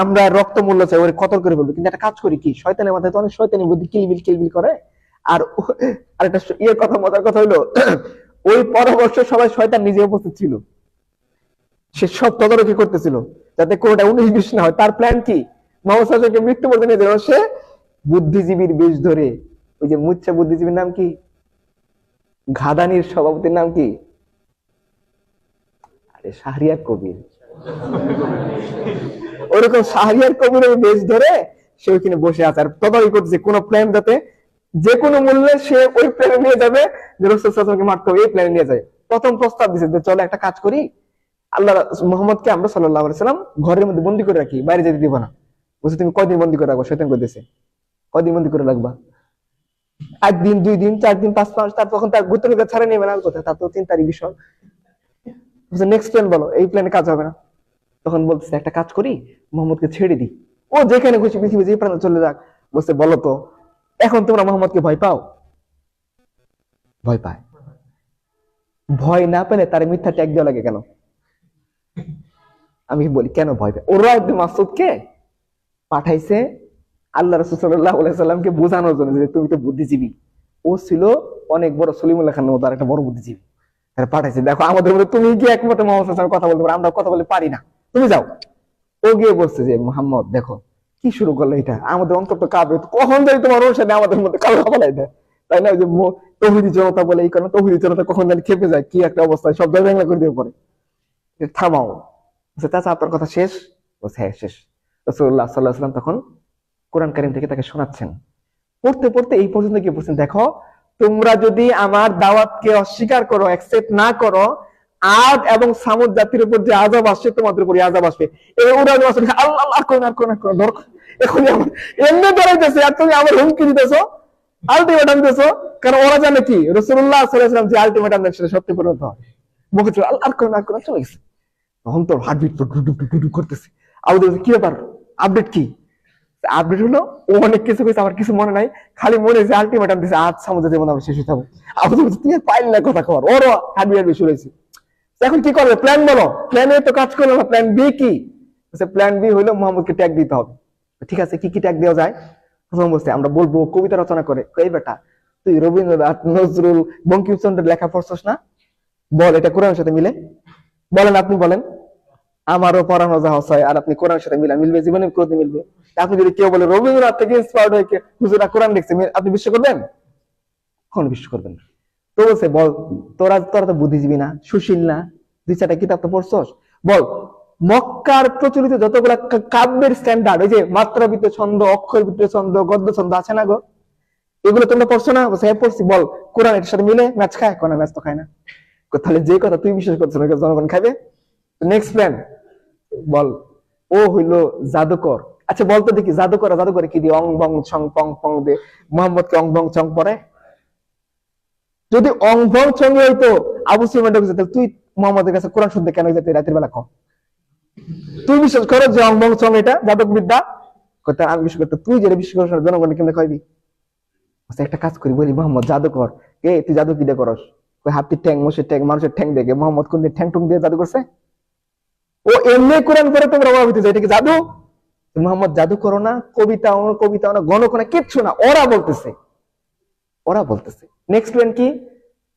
আমরা রক্ত মূল্য চাই, ওরে কতল করে বলবে। কিন্তু একটা কাজ করি কি, শয়তানের মাথায় তো অনেক শয়তানি বুদ্ধি কিলবিল কিলবিল করে। আর আরেকটা ইয়ের কথা, মজার কথা হইলো, ওই পরামর্শ সবাই শয়তান নিজে উপস্থিত ছিল, সে সব তদারকি করতেছিল যাতে কোনটা 19-20 না হয়। তার প্ল্যান কি, মোহাম্মদ সাল্লাল্লাহু আলাইহি ওয়াসাল্লামকে মৃত্যু পর্যন্ত নিয়ে যাবে। সে বুদ্ধিজীবীর বেশ ধরে, ওই যে মুচ্ছা বুদ্ধিজীবীর নাম কি, ঘাদানির সভাপতির নাম কি, আরে শাহরিয়ার কবির, ওরকম শাহরিয়ার কবিরের বেশ ধরে সে ওইখানে বসে আছে আর তদারকি করতেছে কোন প্ল্যান যাতে যে কোনো মূল্যে সে ওই প্ল্যানে নিয়ে যাবে, যে রাসূল সাল্লাল্লাহু আলাইহি ওয়াসাল্লামকে মারতে হবে, এই প্ল্যানে নিয়ে যায়। প্রথম প্রস্তাব দিছে যে চলো একটা কাজ করি, আল্লাহ মুহাম্মদকে আমরা সাল্লাল্লাহু আলাইহি সাল্লাম ঘরের মধ্যে বন্দী করে রাখি, বাইরে যেতে দিব না। বলছে তুমি কয়দিন বন্দী করে রাখবো, শয়তান কইতেছে কয়দিন বন্দী করে রাখবা, 1 দিন 2 দিন 4 দিন 5 মাস, তার তখন তার গোত্রকে ছাড়ে নেবে না কথা, তার তো চিন্তারই বিষয়। নেক্সট প্ল্যান বলো, এই প্ল্যানে কাজ হবে না। তখন বলতেছে একটা কাজ করি, মোহাম্মদকে ছেড়ে দিই, ও যেখানে খুশি পৃথিবী যে প্রাণে চলে যাক। বলছে বলো তো এখন তোমরা মোহাম্মদকে ভয় পাও? ভয় পায়। ভয় না পেলে তার মিথ্যা ট্যাগ দেওয়া লাগে কেন? আমি বলি কেন ভয় পায়, ওরা ইবনে মাসউদকে পাঠাইছে আল্লাহ রাসূল সাল্লাল্লাহু আলাইহি সাল্লামকে বোঝানোর জন্য যে তুমি তো বুদ্ধিজীবী। ও ছিল অনেক বড়, সলিমুল্লাহ খান ও তার একটা বড় বুদ্ধিজীবী, তারা পাঠাইছে দেখো আমাদের মধ্যে তুমি কি একমত মোহাম্মদ সাল্লাল্লাহু আলাইহি ওয়াসাল্লাম কথা বলতে পারো, আমরা কথা বলতে পারি না, তুমি যাও। ও গিয়ে বলছে যে মোহাম্মদ দেখো কি শুরু করলো এটা, আমাদের অন্তত কাঁপে, কখন জানি তোমার ওর সাথে আমাদের মধ্যে কালো ফেলাই দেয়, তাই না? ওই যে তৌহিদি জনতা বলে, এই কারণে তৌহিদি জনতা কখন জানি খেপে যায়, কি একটা অবস্থায় সব বাংলা করে দিয়ে পরে। থামাও, চাচা আপনার কথা শেষ? বলছে হ্যাঁ শেষ। রাসূলুল্লাহ সাল্লাল্লাহু আলাইহি ওয়াসাল্লাম তখন কোরআন কারীম থেকে তাকে শোনাচ্ছেন, পড়তে পড়তে এই পর্যন্ত গিয়ে বলছেন দেখো তোমরা যদি আমার দাওয়াতকে অস্বীকার করো, অ্যাকসেপ্ট না করো, আদ এবং সামুদ জাতির উপর যে আযাব আসছে তোমাদের উপর আযাব আসবে। এই ওরা আল্লাহ আল্লাহ কোন আর কোন ধর, এখনই আমার এমনি ডরাইতেছে আর তুমি আমার হুমকি দিতেছো, আলটিমেটাম দিতেছো, কারণ ওরা জানে কি রাসূলুল্লাহ সাল্লাল্লাহু আলাইহি ওয়াসাল্লাম যে আলটিমেটাম দেন সেটা সত্যি পরিণত হয়। মুখে চলে আল্লাহ আর কোন চলে গেছে, তখন তোর হার্টবিট করতেছে। আবু বলছে কি ব্যাপার, আপডেট কি? আপডেট হলো ও অনেক কিছু কইছে, আমার কিছু মনে নাই, খালি মনে যে আলটিমেটাম দিছে আজ সামুদ্রে জীবন আমরা শেষ হতে হবে। আবু বলছে তুই পাইল না কথা খবর, ওরও হার্টবিট বেশি হয়েছে। এখন কি করবে, প্ল্যান বলো। প্ল্যান এ তো কাজ করলো না, প্ল্যান বি কি? প্ল্যান বি হইলো মোহাম্মদকে ট্যাগ দিতে হবে। ঠিক আছে, কি কি ট্যাগ দেওয়া যায়? প্রথম বলছে আমরা বলবো কবিতা রচনা করে। এই বেটা তুই রবীন্দ্রনাথ, নজরুল, বঙ্কিমচন্দ্রের লেখা পড়ছস না, বল এটা কোরআনের সাথে মিলে, বলেন আপনি বলেন। আমারও পড়ানো যা হয় আর আপনি কোরআনের সাথে মিলবে, জীবনে কোনোদিন মিলবে? আপনি যদি কেউ বলে রবীন্দ্রনাথ থেকে ইন্সপায়ার্ড হয়ে হুজুরা কোরআন দেখছে, আপনি বিশ্বাস করবেন? কখনো বিশ্বাস করবেন না। তো বলছে বল তোরা তো বুদ্ধিজীবী না, সুশীল না, 2-4টা কিতাব তো পড়ছস, বল মক্কার প্রচলিত যতগুলা কাব্যের স্ট্যান্ডার্ড, ওই যে মাত্রাবৃত্ত ছন্দ, অক্ষরবৃত্ত ছন্দ, গদ্য ছন্দ আছে না গো, এগুলো তোমরা পড়ছো না? বলছে হ্যাঁ পড়ছি। বল কোরআন এটার সাথে মিলে ম্যাচ খায়? কোন ম্যাচ তো খায় না। তাহলে যে কথা তুই বিশ্বাস করছো না জনগণ খাবে। নেক্সট প্ল্যান বল, ও হইলো জাদুকর। আচ্ছা বলতো দেখি জাদুকরে কি দিয়ে, অং বং ছং পং পং দিয়ে মোহাম্মদকে অং বং ছং পড়ে? যদি অং বং ছং হইতো আবু সুফিয়ান তুই মোহাম্মদের কাছে কোরআন শুনতে কেন যেতে রাতের বেলা? কম তুই বিশ্বাস করো যে অং বং ছং এটা জাদক বিদ্যা? কথা আমি বিশ্বাস করতে, তুই যেটা বিশ্বাস করিস জনগণ কেমনে কইবি? একটা কাজ করি বলি মোহাম্মদ জাদুকর, কে তুই জাদু কি দিয়ে করস? ওই হাতির ঠ্যাং, মোষের ঠ্যাং, মানুষের ঠ্যাং দেখে মোহাম্মদ কোন ঠ্যাং টুং দিয়ে জাদু করছে? ও এমনি কোরআন পড়ে তোমরা ভাবিতে এটা কি জাদু? মোহাম্মদ জাদু করো না, কবিতা না, গণকনা কিচ্ছু না, ওরা বলতেছে। নেক্সট প্ল্যান কি?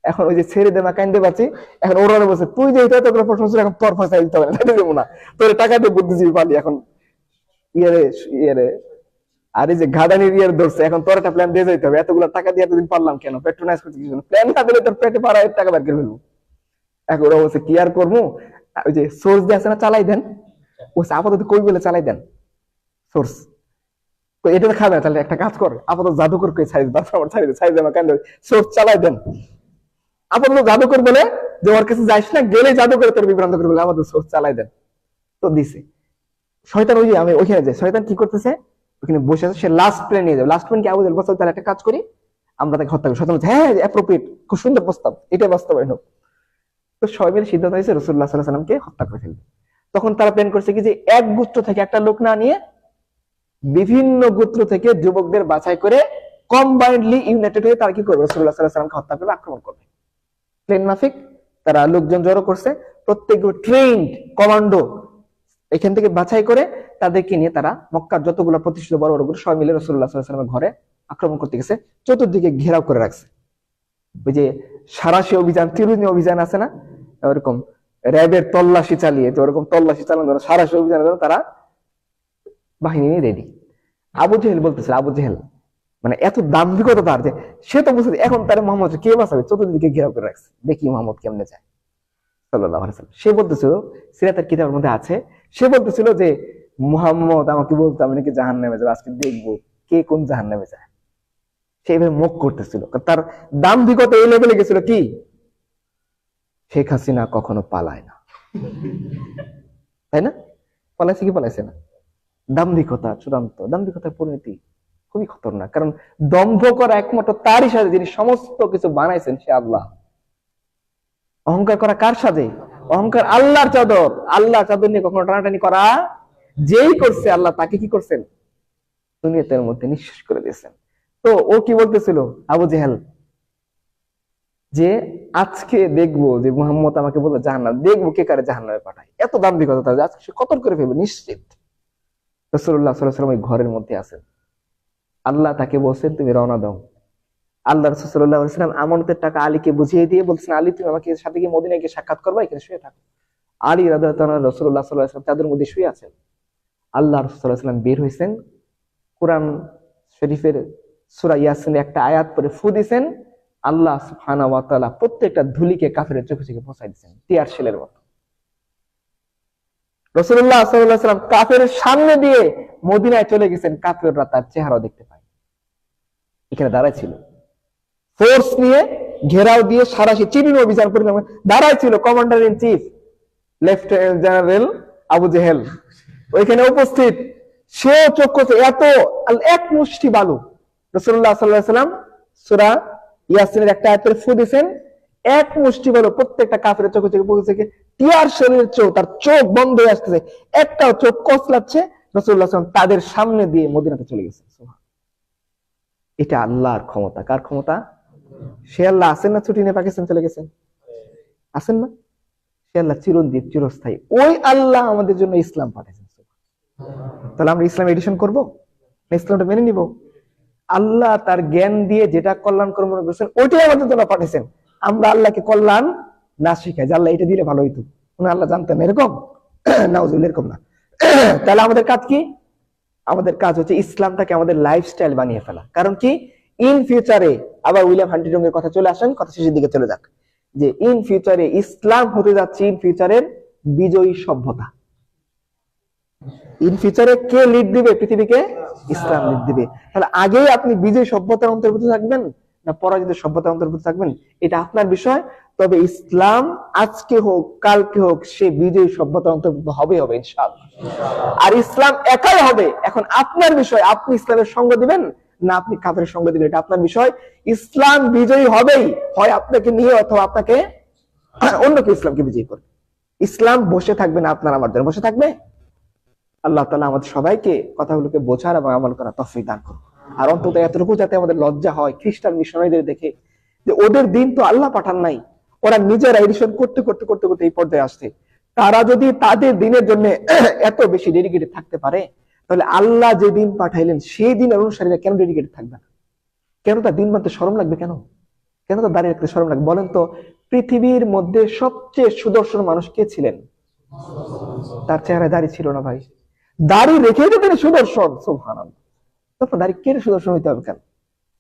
এখন ওই যে ছেড়ে দে না কান্দে বাঁচি, এখন ওরা বলছে তুই যে এটা প্রশ্ন ছিল এখন তোর পয়সা দিতে হবে না, দেবো না, তোর টাকা দিয়ে বুদ্ধিজীবী পালি এখন ইয়ে আর এই যে ঘাদানির ধরছে, এখন তোর একটা প্ল্যান দিয়ে যেতে হবে, এতগুলো টাকা দিয়ে এতদিন পারলাম কেন, পেট্রোনাইজ করতে কিছু প্ল্যান না দিলে তোর পেটে পাড়া টাকা বের করে ফেলবো। এখন ওরা বলছে কি আর করবো, ওই যে সোর্স দিয়ে আছে না, চালাই দেন। বলছে আপাতত কই বলে চালাই দেন সোর্স, এটা খাবে না, তাহলে একটা কাজ কর আপাতত জাদুকর কে ছাড়ি, তারপর ছাড়ি দেন কেন, সোর্স চালাই দেন। আপাতত জাদুকর বলে যে ওর কাছে যাইস না, গেলে জাদুকর তোর বিভ্রান্ত করে বলে আপাতত সোর্স চালাই দেন। তো দিছে শয়তান, ওই যে আমি ওইখানে যাই, শয়তান কি করতেছে ওখানে বসে আছে, সে লাস্ট প্ল্যান নিয়ে যাবে। লাস্ট প্ল্যান কি আবু জাহেল বলছে তাহলে একটা কাজ করি আমরা তাকে হত্যা করি। শয়তান বলছে হ্যাঁ অ্যাপ্রোপ্রিয়েট, খুব সুন্দর প্রস্তাব, এটা বাস্তবায়ন হোক। তো সবাই মিলে সিদ্ধান্ত হয়েছে রাসূলুল্লাহ সাল্লাল্লাহু আলাইহি ওয়াসাল্লামকে হত্যা করে ফেলবে। তখন তারা প্ল্যান করছে কি যে এক গোত্র থেকে একটা লোক না নিয়ে বিভিন্ন গোত্র থেকে যুবকদের বাছাই করে কম্বাইন্ডলি ইউনাইটেড হয়ে তারা কি করবে? রাসূলুল্লাহ সাল্লাল্লাহু আলাইহি ওয়াসাল্লামকে হত্যা করবে, আক্রমণ করবে। প্লেন মাফিক তারা লোকজন জড়ো করছে, প্রত্যেক ট্রেন্ড কমান্ডো এখান থেকে বাছাই করে তাদেরকে নিয়ে তারা মক্কার যতগুলো প্রতিষ্ঠিত বড় বড় সবাই মিলে রাসূলুল্লাহ সাল্লাল্লাহু আলাইহি ওয়াসাল্লামের ঘরে আক্রমণ করতে গেছে, চতুর্দিকে ঘেরাও করে রাখছে। ওই যে সারাশি অভিযান, তিরুনি অভিযান আছে না, ওরকম র্যাবের তল্লাশি চালিয়ে, তো ওরকম তল্লাশি চালানোর জন্য, সারাশি অভিযানের জন্য তারা বাহিনী নিয়ে রেডি। আবু জেহেল বলতেছে, আবু জেহেল মানে এত দাম্ভিকতা তার, যে সে তো বুঝতে এখন তার মোহাম্মদ কে বাঁচাবে, চতুর্দিকে ঘেরাও করে রাখছে, দেখি মোহাম্মদ কেমনে যায় সাল্লাল্লাহু আলাইহি ওয়াসাল্লাম। সে বলতেছিল, সিরাতের কিতাবের মধ্যে আছে, সে বলতেছিল যে মুহাম্মদ আমাকে বলতো আমি নাকি জাহান্নামে যাবো, আজকে দেখবো কে কোন জাহান্নামে যায়। সে এভাবে মুখ করতেছিল, তার দাম্ভিকতা এই লেভেলে গেছিল কি, শেখ হাসিনা কখনো পালায় না, তাই না? পালাইছে কি পালাইছে না? দাম্ভিকতা চূড়ান্ত, দাম্ভিকতার পরিণতি খুবই খতরনাক। কারণ দম্ভ করা একমাত্র তারই সাথে, যিনি সমস্ত কিছু বানাইছেন, সে আল্লাহ। অহংকার করা কার সাথে? অহংকার আল্লাহর চাদর, আল্লাহর চাদর নিয়ে কখনো টানাটানি করা যেই করছে, আল্লাহ তাকে কি করছেন? দুনিয়াতের মধ্যে নিঃশেষ করে দিয়েছেন। তো ও কি বলতেছিল আবু জেহেল, যে আজকে দেখবো যে মুহাম্মদ আমাকে বললো জাহান্নাম, দেখবো কে কারে জাহান্নামে পাঠায়। এত দাম্ভিকতা তার, আজকে সে কতল করে ফেলবে নিশ্চিত। রাসূলুল্লাহ সাল্লাল্লাহু আলাইহি ওয়াসাল্লাম ওই ঘরের মধ্যে আছেন, আল্লাহ তাকে বলছেন তুমি রওনা দাও। আল্লাহ রাসূল সাল্লাল্লাহু আলাইহি ওয়াসাল্লাম আমানতের টাকা আলীকে বুঝিয়ে দিয়ে বলছেন, আলী তুমি আমাকে সাথে গিয়ে মদিনায় গিয়ে সাক্ষাৎ করবা, এখানে শুয়ে থাকো। আলী রাদিয়াল্লাহু তাআলা রাসূলুল্লাহ সাল্লাল্লাহু আলাইহি ওয়াসাল্লাম তাদের মধ্যে শুয়ে আছেন। আল্লাহ রাসূল সাল্লাল্লাহু আলাইহি ওয়াসাল্লাম বের হইছেন, কোরআন শরীফের সূরা ইয়াসিনের একটা আয়াত পড়ে ফু দিয়েছেন। আল্লাহ সুবহানাহু ওয়া তাআলা প্রত্যেকটা ধুলিকে কাফেরের চোখে চোখে পৌঁছায় দিয়েছেন, টিয়ার শেলের মতো। রাসূলুল্লাহ সাল্লাল্লাহু আলাইহি ওয়াসাল্লাম কাফেরের সামনে দিয়ে মদিনায় চলে গেছেন, কাফেররা তার চেহারাও দেখতে পায়। এখানে দাঁড়ায় ছিল, ফোর্স নিয়ে ঘেরাও দিয়ে সারাশি চিরিন অভিযান পরিচালনা দাঁড়ায় ছিল commander in chief lieutenant general Abu Jahl ওইখানে উপস্থিত। সে চোখ করছে এত এক মুষ্টি বালু। রাসূলুল্লাহ সাল্লাল্লাহু আলাইহি ওয়াসাল্লাম সূরা ইয়াসিনের একটা আয়াতে ফু দিয়েছেন, এক মুষ্টি বালু প্রত্যেকটা কাফেরের চোখে চোখে পৌঁছেছে, টিয়ার শরীরের চোখ, তার চোখ বন্ধ হয়ে আসতেছে, একটাও চোখ কসলাচ্ছে। রাসূলুল্লাহ সাল্লাল্লাহু আলাইহি ওয়াসাল্লাম তাদের সামনে দিয়ে মদিনাতে চলে গেছে। এটা আল্লাহর ক্ষমতা। কার ক্ষমতা? সে আল্লাহ আছেন না, ছুটি নিয়ে পাকিস্তান চলে গেছেন, আছেন না? সে আল্লাহ চিরঞ্জীব, চিরস্থায়ী। ওই আল্লাহ আমাদের জন্য ইসলাম পাঠিয়েছেন। তাহলে আমরা ইসলাম এডিশন করবো না ইসলামটা মেনে নিব? আল্লাহ তার জ্ঞান দিয়ে যেটা কল্যাণ করে মনে করছেন ওইটাই আমাদের জন্য পাঠিয়েছেন। আমরা আল্লাহকে কল্যাণ না শিখাই যে আল্লাহ এটা দিলে ভালো হইতো, আল্লাহ জানতেন এরকম নাউজুবিল্লাহ, এরকম না। তাহলে আমাদের কাজ কি? আমাদের কাজ হচ্ছে ইসলামটাকে আমাদের লাইফস্টাইল বানিয়ে ফেলা। কারণ কি, ইন ফিউচারে, আবার উইলিয়াম হান্টিংটনের কথা চলে আসেন, কথা শেষের দিকে চলে যাক, যে ইন ফিউচারে ইসলাম হতে যাচ্ছে ইন ফিউচারের বিজয়ী সভ্যতা। ইন ফিউচারে কে লিড দিবে পৃথিবীকে? ইসলাম লিড দিবে। তাহলে আগে আপনি বিজয়ী সভ্যতার অন্তর্ভুক্ত থাকবেন না পরাজিত সভ্যতার অন্তর্ভুক্ত থাকবেন, এটা আপনার বিষয়। তবে ইসলাম আজকে হোক কালকে হোক সে বিজয়ী সভ্যতার অন্তর্ভুক্ত হবে ইনশাআল্লাহ। আর ইসলাম একাই হবে। এখন আপনার বিষয়, আপনি ইসলামের সঙ্গ দিবেন না আপনি কাফেরের সঙ্গ দিবেন, এটা আপনার বিষয়। ইসলাম বিজয়ী হবেই, হয় আপনাকে নিয়ে অথবা আপনাকে অন্য কেউ ইসলামকে বিজয়ী করবে। ইসলাম বসে থাকবে না আপনার আমার জন্য, বসে থাকবে। আল্লাহ তাআলা আমাদের সবাইকে কথাগুলোকে বোঝার এবং আমল করার তৌফিক দান করুন। আর অন্তত এতটুকু যাতে আমাদের লজ্জা হয় খ্রিস্টান মিশনারিদের দেখে, যে ওদের দিন তো আল্লাহ পাঠান নাই, ওরা নিজেরা এডিশন করতে করতে করতে করতে এই পর্যায়ে আসছে। তারা যদি তাদের দিনের জন্য এত বেশি ডেডিকেটেড থাকতে পারে, তাহলে আল্লাহ যে দিন পাঠাইলেন সেই দিনের অনুসারীরা কেন ডেডিকেটেড থাকবে না? কেন তার দিন মানতে শরম লাগবে? কেন কেন তার দাঁড়িয়ে রাখতে শরম লাগবে? বলেন তো, পৃথিবীর মধ্যে সবচেয়ে সুদর্শন মানুষ কে ছিলেন? তার চেহারায় দাড়ি ছিল না ভাই, দাড়ি রেখেই তো তিনি সুদর্শন। সুবহানাল্লাহ। তখন দাড়ি কেটে সুদর্শন হইতে হবে কেন?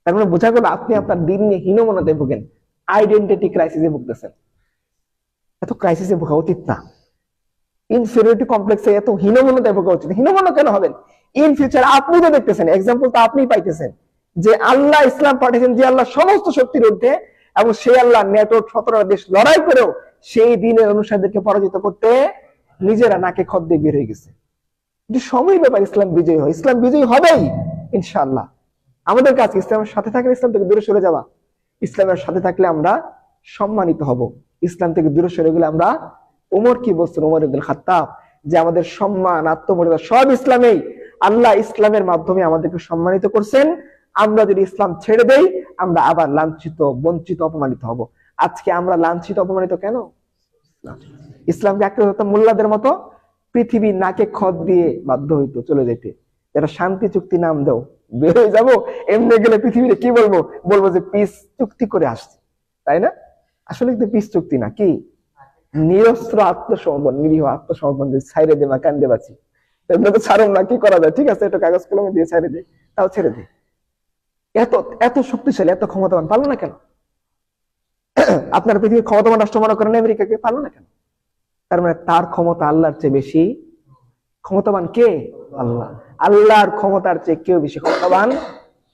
তার মানে বোঝা গেল আপনি আপনার দিন নিয়ে হীনমন্যতায় ভোগেন, আইডেন্টিটি ক্রাইসিসে ভুগতেছেন। এত ক্রাইসিসে ভোগা উচিত না, ইনফেরিয়রিটি কমপ্লেক্সে এত হীনমন্যতায় ভোগা উচিত। হীনমন্য কেন হবেন? ইন ফিউচার আপনি তো দেখতেছেন, এক্সাম্পল তো আপনি পাইতেছেন, যে আল্লাহ ইসলাম পাঠিয়েছেন, যে আল্লাহ সমস্ত শক্তির ঊর্ধ্বে, এবং সেই আল্লাহ নেটওয়ার্ক 17টা দেশ লড়াই করেও সেই দিনের অনুসারীদেরকে পরাজিত করতে নিজেরা নাকে খত দিয়ে বের হয়ে গেছে। সময় ব্যাপার ইসলাম বিজয়ী হয়, ইসলাম বিজয়ী হবেই ইনশাআল্লাহ। আমাদের কাছে ইসলামের সাথে থাকলে ইসলাম থেকে দূরে সরে যাওয়া, ইসলামের সাথে থাকলে আমরা সম্মানিত হব। ইসলাম থেকে দূরে সরে গেলে আমরা, ওমর কি বলছেন, ওমর ইবনুল খাত্তাব, যে আমাদের সম্মান আত্মমর্যাদা সব ইসলামেই। আল্লাহ ইসলামের মাধ্যমে আমাদেরকে সম্মানিত করছেন, আমরা যদি ইসলাম ছেড়ে দেই আমরা আবার লাঞ্ছিত, বঞ্চিত, অপমানিত হব। আজকে আমরা লাঞ্ছিত, অপমানিত কেন? ইসলামকে একটা হতো মোল্লাদের মতো পৃথিবীর নাকে খত দিয়ে বাধ্য হইতো চলে যেতে। এটা শান্তি চুক্তি নাম দাও, বের হয়ে যাবো, এমনি গেলে পৃথিবীতে কি বলবো? বলবো যে পিস চুক্তি করে আসছে, তাই না? আসলে কিন্তু পিস চুক্তি না, কি নিরস্ত্র আত্মসমর্পণ, নিরীহ আত্মসমর্পণ, যে ছাইরে দে মা কান্দে বাঁচি, এমনি তো ছাড়ুন না, কি করা যায়? ঠিক আছে, এটা কাগজ কলমে দিয়ে ছাইরে দে, তাও ছেড়ে দে। এত এত শক্তিশালী, এত ক্ষমতাবান, পারলো না কেন? আপনার পৃথিবীর ক্ষমতাবান রাষ্ট্র মনে করেন আমেরিকাকে, পারলো না কেন? তার মানে তার ক্ষমতা আল্লাহর চেয়ে বেশি ক্ষমতাবান। কে? আল্লাহ। আল্লাহর ক্ষমতার চেয়ে কেউ বেশি ক্ষমতাবান,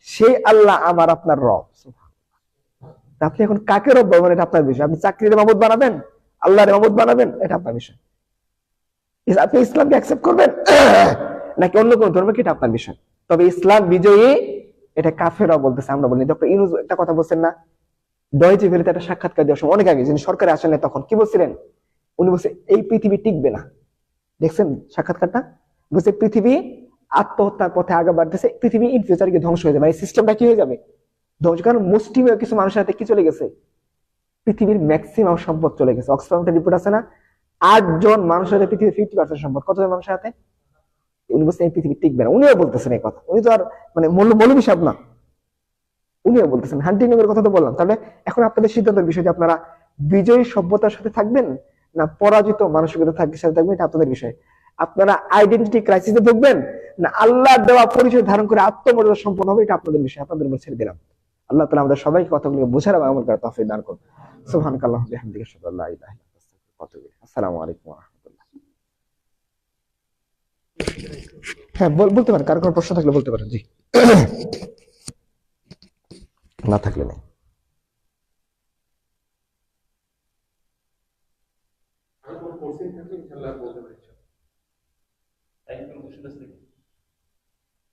সেই আল্লাহ আমার আপনার রব। আপনি এখন কাকে রব বলবেন এটা আপনার বিষয়। আপনি চাকরির মাবুদ বানাবেন, আল্লাহর মাবুদ বানাবেন, এটা আপনার বিষয়। আপনি ইসলামকে অ্যাকসেপ্ট করবেন নাকি অন্য কোন ধর্মকে, এটা আপনার বিষয়। তবে ইসলাম বিজয়ী, এটা কাফেররা বলতেছে, আমরা বলি। ডক্টর ইউনূস একটা কথা বলছেন না, ডয়েচে ভেলেতে একটা সাক্ষাৎকার দেওয়ার সময়, অনেক আগে, যিনি সরকারে আসেন না তখন, কি বলছিলেন? উনি বলছে এই পৃথিবী টিকবে না। দেখছেন সাক্ষাৎকারটা? বলছে পৃথিবী আত্মহত্যার পথে আগে বাড়তেছে, পৃথিবী ইন ফিউচারে কি ধ্বংস হয়ে যাবে, এই সিস্টেমটা কি হয়ে যাবে? ধ্বংস। কারণ মুসলিমীয় কিছু মানুষের হাতে কি চলে গেছে? পৃথিবীর ম্যাক্সিমাম সম্পদ চলে গেছে। অক্সফার্মের রিপোর্ট আছে না, 8 জন মানুষের হাতে পৃথিবীর 50% সম্পদ। কতজন মানুষের হাতে? উনি বলছেন এই পৃথিবী টিকবে না। উনিও বলতেছেন এই কথা, উনি তো আর মানে মৌলবী সাহেব না, উনিও বলতেছেন। হান্টিংয়ের কথা তো বললাম। তাহলে এখন আপনাদের সিদ্ধান্তের বিষয় যে আপনারা বিজয়ী সভ্যতার সাথে থাকবেন না পরাজিত মানসিকতার সাথে থাকবেন, এটা আপনাদের বিষয়। আপনারা আইডেন্টিটি ক্রাইসিসে ঢুকবেন না আল্লাহর দেওয়া পরিচয় ধারণ করে আত্মমর্যাদা সম্পন্ন হবে, এটা আপনাদের বিষয়। আপনাদের উপর ছেড়ে দিলাম। আল্লাহ তাআলা আমাদের সবাইকে কথাগুলো বোঝার এবং আমল করার তৌফিক দান করুন। সুবহানাকাল্লাহু ওয়া বিহামদিহি, আশহাদু আল্লা ইলাহা ইল্লা আনতা, আস্তাগফিরুকা ওয়া আতুবু ইলাইক। আসসালামু আলাইকুম ওয়া রাহমাতুল্লাহ। হ্যাঁ, বলতে পারেন, কারো কোনো প্রশ্ন থাকলে বলতে পারেন। জি, না থাকলে নেই।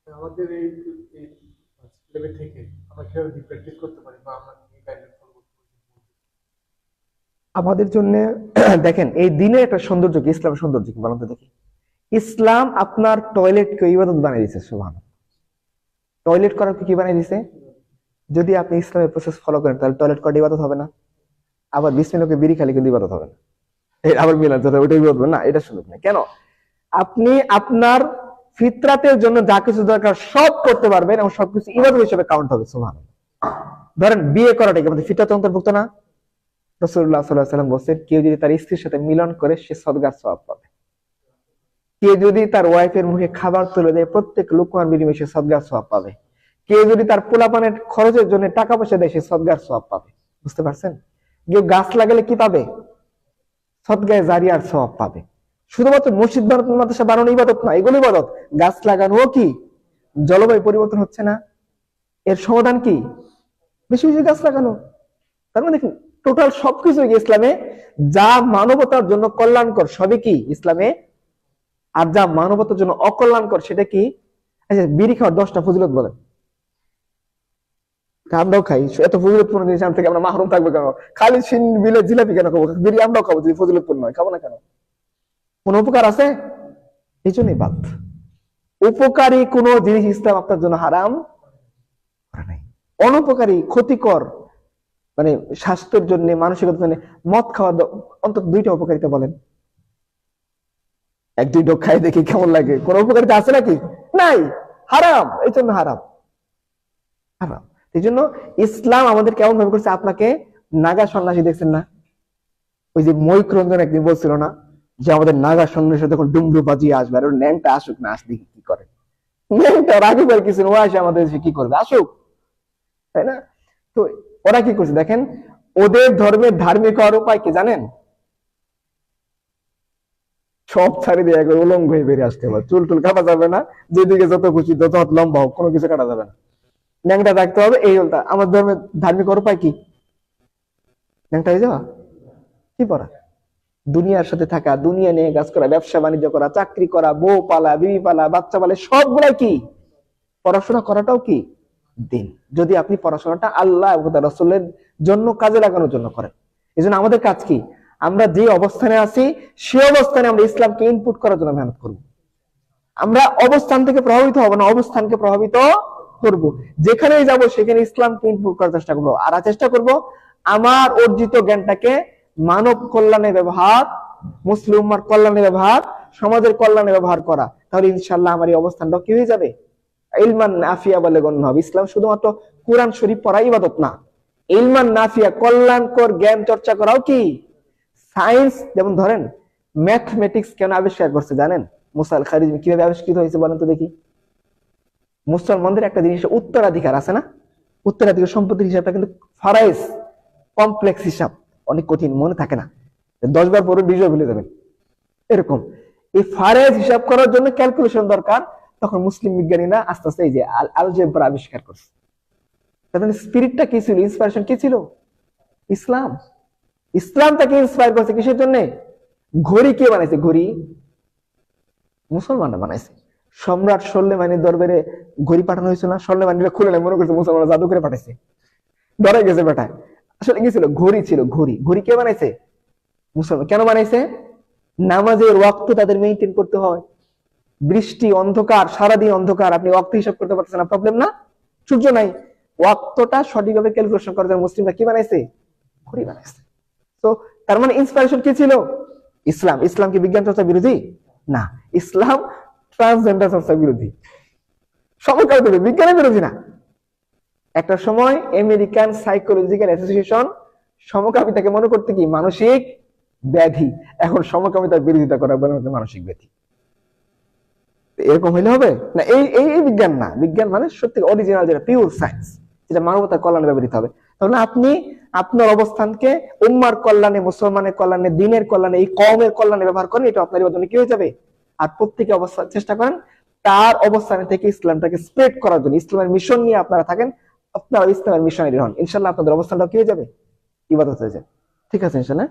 আমাদের এই লেভেল থেকে আমরা কিভাবে প্র্যাকটিস করতে পারি বা আমরা কি গাইডলাইন ফলো করতে পারি? আমাদের জন্য দেখেন, এই দিনের একটা সৌন্দর্য কি, ইসলামের সৌন্দর্য কি বলুন তো দেখি। ইসলাম আপনার টয়লেটকে ইবাদত বানিয়ে দিয়েছে। সুবহানাল্লাহ। টয়লেট করার কি বানিয়ে দিয়েছে? যদি আপনি ইসলামের প্রসেস ফলো করেন তাহলে টয়লেট করা ইবাদত হবে না। আবার বিসমিল্লাহকে বিড়ি খালি কিন্তু ইবাদত হবে না। আবার মিলাদ যেটা, ওইটা ইবাদত হবে না, এটা সুযোগ নেই। কেন? আপনি আপনার ফিতরাতের জন্য যা কিছু দরকার সব করতে পারবেন এবং সবকিছু ইবাদত হিসেবে কাউন্ট হবে। সুবহানাল্লাহ। ধরেন বিয়ে করাটা কি আমাদের ফিতরাতে অন্তর্ভুক্ত না? রাসূলুল্লাহ সাল্লাল্লাহু আলাইহি ওয়াসাল্লাম বলেন, কেউ যদি তার স্ত্রীর সাথে মিলন করে সে সদকার সওয়াব পাবে। কেউ যদি তার ওয়াইফের মুখে খাবার তুলে দেয় প্রত্যেক লোকমান বিনিময়ে সে সদকার সওয়াব পাবে। কেউ যদি তার পোলাপানের খরচের জন্য টাকা পয়সা দেয় সে সদকার সওয়াব পাবে। বুঝতে পারছেন? কেউ গাছ লাগালে কি পাবে? সদকায়ে জারিয়ার সওয়াব পাবে। শুধুমাত্র মসজিদ বানানো, মাদ্রাসা বানানো ইবাদত না, এগুলো ইবাদত। গাছ লাগানো কি? জলবায়ু পরিবর্তন হচ্ছে না, এর সমাধান কি? বেশি বেশি গাছ লাগানো। তার মানে দেখুন, টোটাল সবকিছু ইসলামে যা মানবতার জন্য কল্যাণকর সবই কি ইসলামে, আর যা মানবতার জন্য অকল্যাণকর সেটা কি? আচ্ছা, বিড়ি খাওয়ার 10টা ফজিলত বলেন। আমরাও খাই, এত ফজিলতপূর্ণ জিনিস থেকে আমরা মাহরুম থাকবো কেন? খালি সিন বিলে জিলাপি কেন খাবো? বিড়ি আমরাও খাবো, যদি ফজিলতপূর্ণ হয় খাবো না কেন? কোন উপকার আছে? এই জন্যই বাদ। উপকারী কোন জিনিস ইসলাম আপনার জন্য হারাম করে নাই। অনুপকারী, ক্ষতিকর, মানে স্বাস্থ্যের জন্য, মানসিকতার জন্য মদ খাওয়া অন্তত 2টা উপকারিতা বলেন। 1-2 ঢোক খাই দেখি কেমন লাগে, কোন উপকারিতা আছে নাকি? নাই, হারাম। এই জন্য হারাম, হারাম। এই জন্য ইসলাম আমাদের কেমন ভাবে করছে, আপনাকে নাগা সন্ন্যাসী দেখছেন না? ওই যে মৈত্রঞ্জন একদিন বলছিল না যে আমাদের নাগা সন্ন্যাসী যখন ডুমডু বাজিয়ে আসবে, আর ওর ন্যাংটা আসুক না, আসলে কি করে? ন্যাংটা রাখি পারে কিছু, ও আসে আমাদের দেশে কি করবে, আসুক, তাই না? তো ওরা কি করছে দেখেন, ওদের ধর্মের ধার্মিক হওয়ার উপায় কি জানেন? সব ছাড়ি দিয়ে একবার উলঙ্গ হয়ে বেরিয়ে আসতে হবে। চুল টুল কাটা যাবে না, যেদিকে যত খুশি যত লম্বা হোক কোনো কিছু কাটা যাবে না, ন্যাংটা থাকতে হবে। এই হল আমার ধর্মের ধার্মিক হওয়ার উপায় কি? ন্যাংটা হয়ে যাওয়া? কি পড়া? দুনিয়ার সাথে থাকা, দুনিয়া নিয়ে কাজ করা, ব্যবসা বাণিজ্য করা, চাকরি করা, বউ পালা, বিবি পালা, বাচ্চা পালা, সবগুলাই কি? পড়াশোনা করাটাও কি দিন, যদি আপনি পড়াশোনাটা আল্লাহ এবং তার রাসূলের জন্য কাজে লাগানোর জন্য করেন। এই জন্য আমাদের কাজ কি? আমরা যে অবস্থানে আছি সে অবস্থানে আমরা ইসলামকে ইনপুট করার জন্য মেহনত করব। আমরা অবস্থান থেকে প্রভাবিত হব না, অবস্থানকে প্রভাবিত করব, যেখানেই যাব সেখানে ইসলামকে ইনপুট করার চেষ্টা করবো, আর চেষ্টা করব আমার অর্জিত জ্ঞানটাকে মানব কল্যাণে ব্যবহার, মুসলিম উম্মার কল্যাণে ব্যবহার, সমাজের কল্যাণে ব্যবহার করা। তাহলে ইনশাআল্লাহ আমার এই অবস্থানটা কি হয়ে যাবে? ইলমান নাফিয়া বলে গণ্য হবে। ইসলাম শুধুমাত্র কোরআন শরীফ পড়া ইবাদত না, ইলমান নাফিয়া, কল্যাণকর জ্ঞান চর্চা করাও কি সায়েন্স। যেমন ধরেন ম্যাথমেটিক্স কেন আবিষ্কার করছে জানেন? মুসা আল খারিজমি কিভাবে আবিষ্কৃত হয়েছে বলেন তো দেখি। মুসলমানদের একটা জিনিস উত্তরাধিকার আছে না, উত্তরাধিকার সম্পত্তির হিসাবটা কিন্তু ফারাইজ, কমপ্লেক্স হিসাব, অনেক কঠিন, মনে থাকে না, 10 বার পরে 20 বার ভুলে যাবেন এরকম। এই ফারাইজ হিসাব করার জন্য ক্যালকুলেশন দরকার। তখন মুসলিম বিজ্ঞানীরা আস্তে আস্তে এই যে আলজেব্রা আবিষ্কার করছে। তাহলে স্পিরিটটা কি ছিল, ইন্সপিরেশন কি ছিল? ইসলাম। ইসলাম তাকে ইন্সপায়ার করছে কিসের জন্য? ঘড়ি কে বানাইছে? ঘড়ি মুসলমানরা বানাইছে। সম্রাট সল্লেমানির দরবারে ঘড়ি পাঠানো হয়েছিল না? সল্লেমানিরা খুলে নেয়, মনে করছে মুসলমানরা জাদু করে পাঠাইছে, ডরে গেছে বেটা। আসলে কি ছিল? ঘড়ি ছিল। ঘড়ি ঘড়ি কে বানাইছে? মুসলমান। কেন বানাইছে? নামাজের ওয়াক্ত তাদের মেইনটেইন করতে হয়। বৃষ্টি, অন্ধকার, সারাদিন অন্ধকার, আপনি ওয়াক্ত হিসাব করতে পারছেন না, প্রবলেম না? সূর্য নাই, ওয়াক্তটা সঠিকভাবে ক্যালকুলেশন করার জন্য মুসলিমরা কি বানাইছে? ঘড়ি বানাইছে। তো তার মানে ইন্সপিরেশন কি ছিল? ইসলাম। ইসলাম কি বিজ্ঞান চর্চা বিরোধী? না, ইসলাম ট্রান্সজেন্ডার চর্চা বিরোধী, সমকামিতা বিজ্ঞানের বিরোধী না। একটা সময় আমেরিকান সাইকোলজিক্যাল অ্যাসোসিয়েশন সমকামিতাকে মনে করতে কি মানসিক ব্যাধি, এখন সমকামিতার বিরোধিতা করা বলে মানসিক ব্যাধি। এরকম হইলে হবে না। এই এই বিজ্ঞান না, বিজ্ঞান মানে সত্যি অরিজিনাল, যেটা পিওর সায়েন্স, যেটা মানবতার কল্যাণে ব্যবহৃত হবে। তাহলে আপনি আপনার অবস্থানকে উম্মার কল্যাণে, মুসলমানের কল্যাণে, দিনের কল্যাণে, এই কওমের কল্যাণে ব্যবহার করেন, এটা আপনার জন্য কি হয়ে যাবে। আর প্রত্যেকে অবস্থান চেষ্টা করেন তার অবস্থানে থেকে ইসলামটাকে স্প্রেড করার জন্য। ইসলামের মিশন নিয়ে আপনারা থাকেন, আপনারা ইসলামের মিশনারি হন, ইনশাল্লাহ আপনাদের অবস্থানটা কি হয়ে যাবে? ইবাদত হয়ে যাবে। ঠিক আছে ইনশাল্লাহ।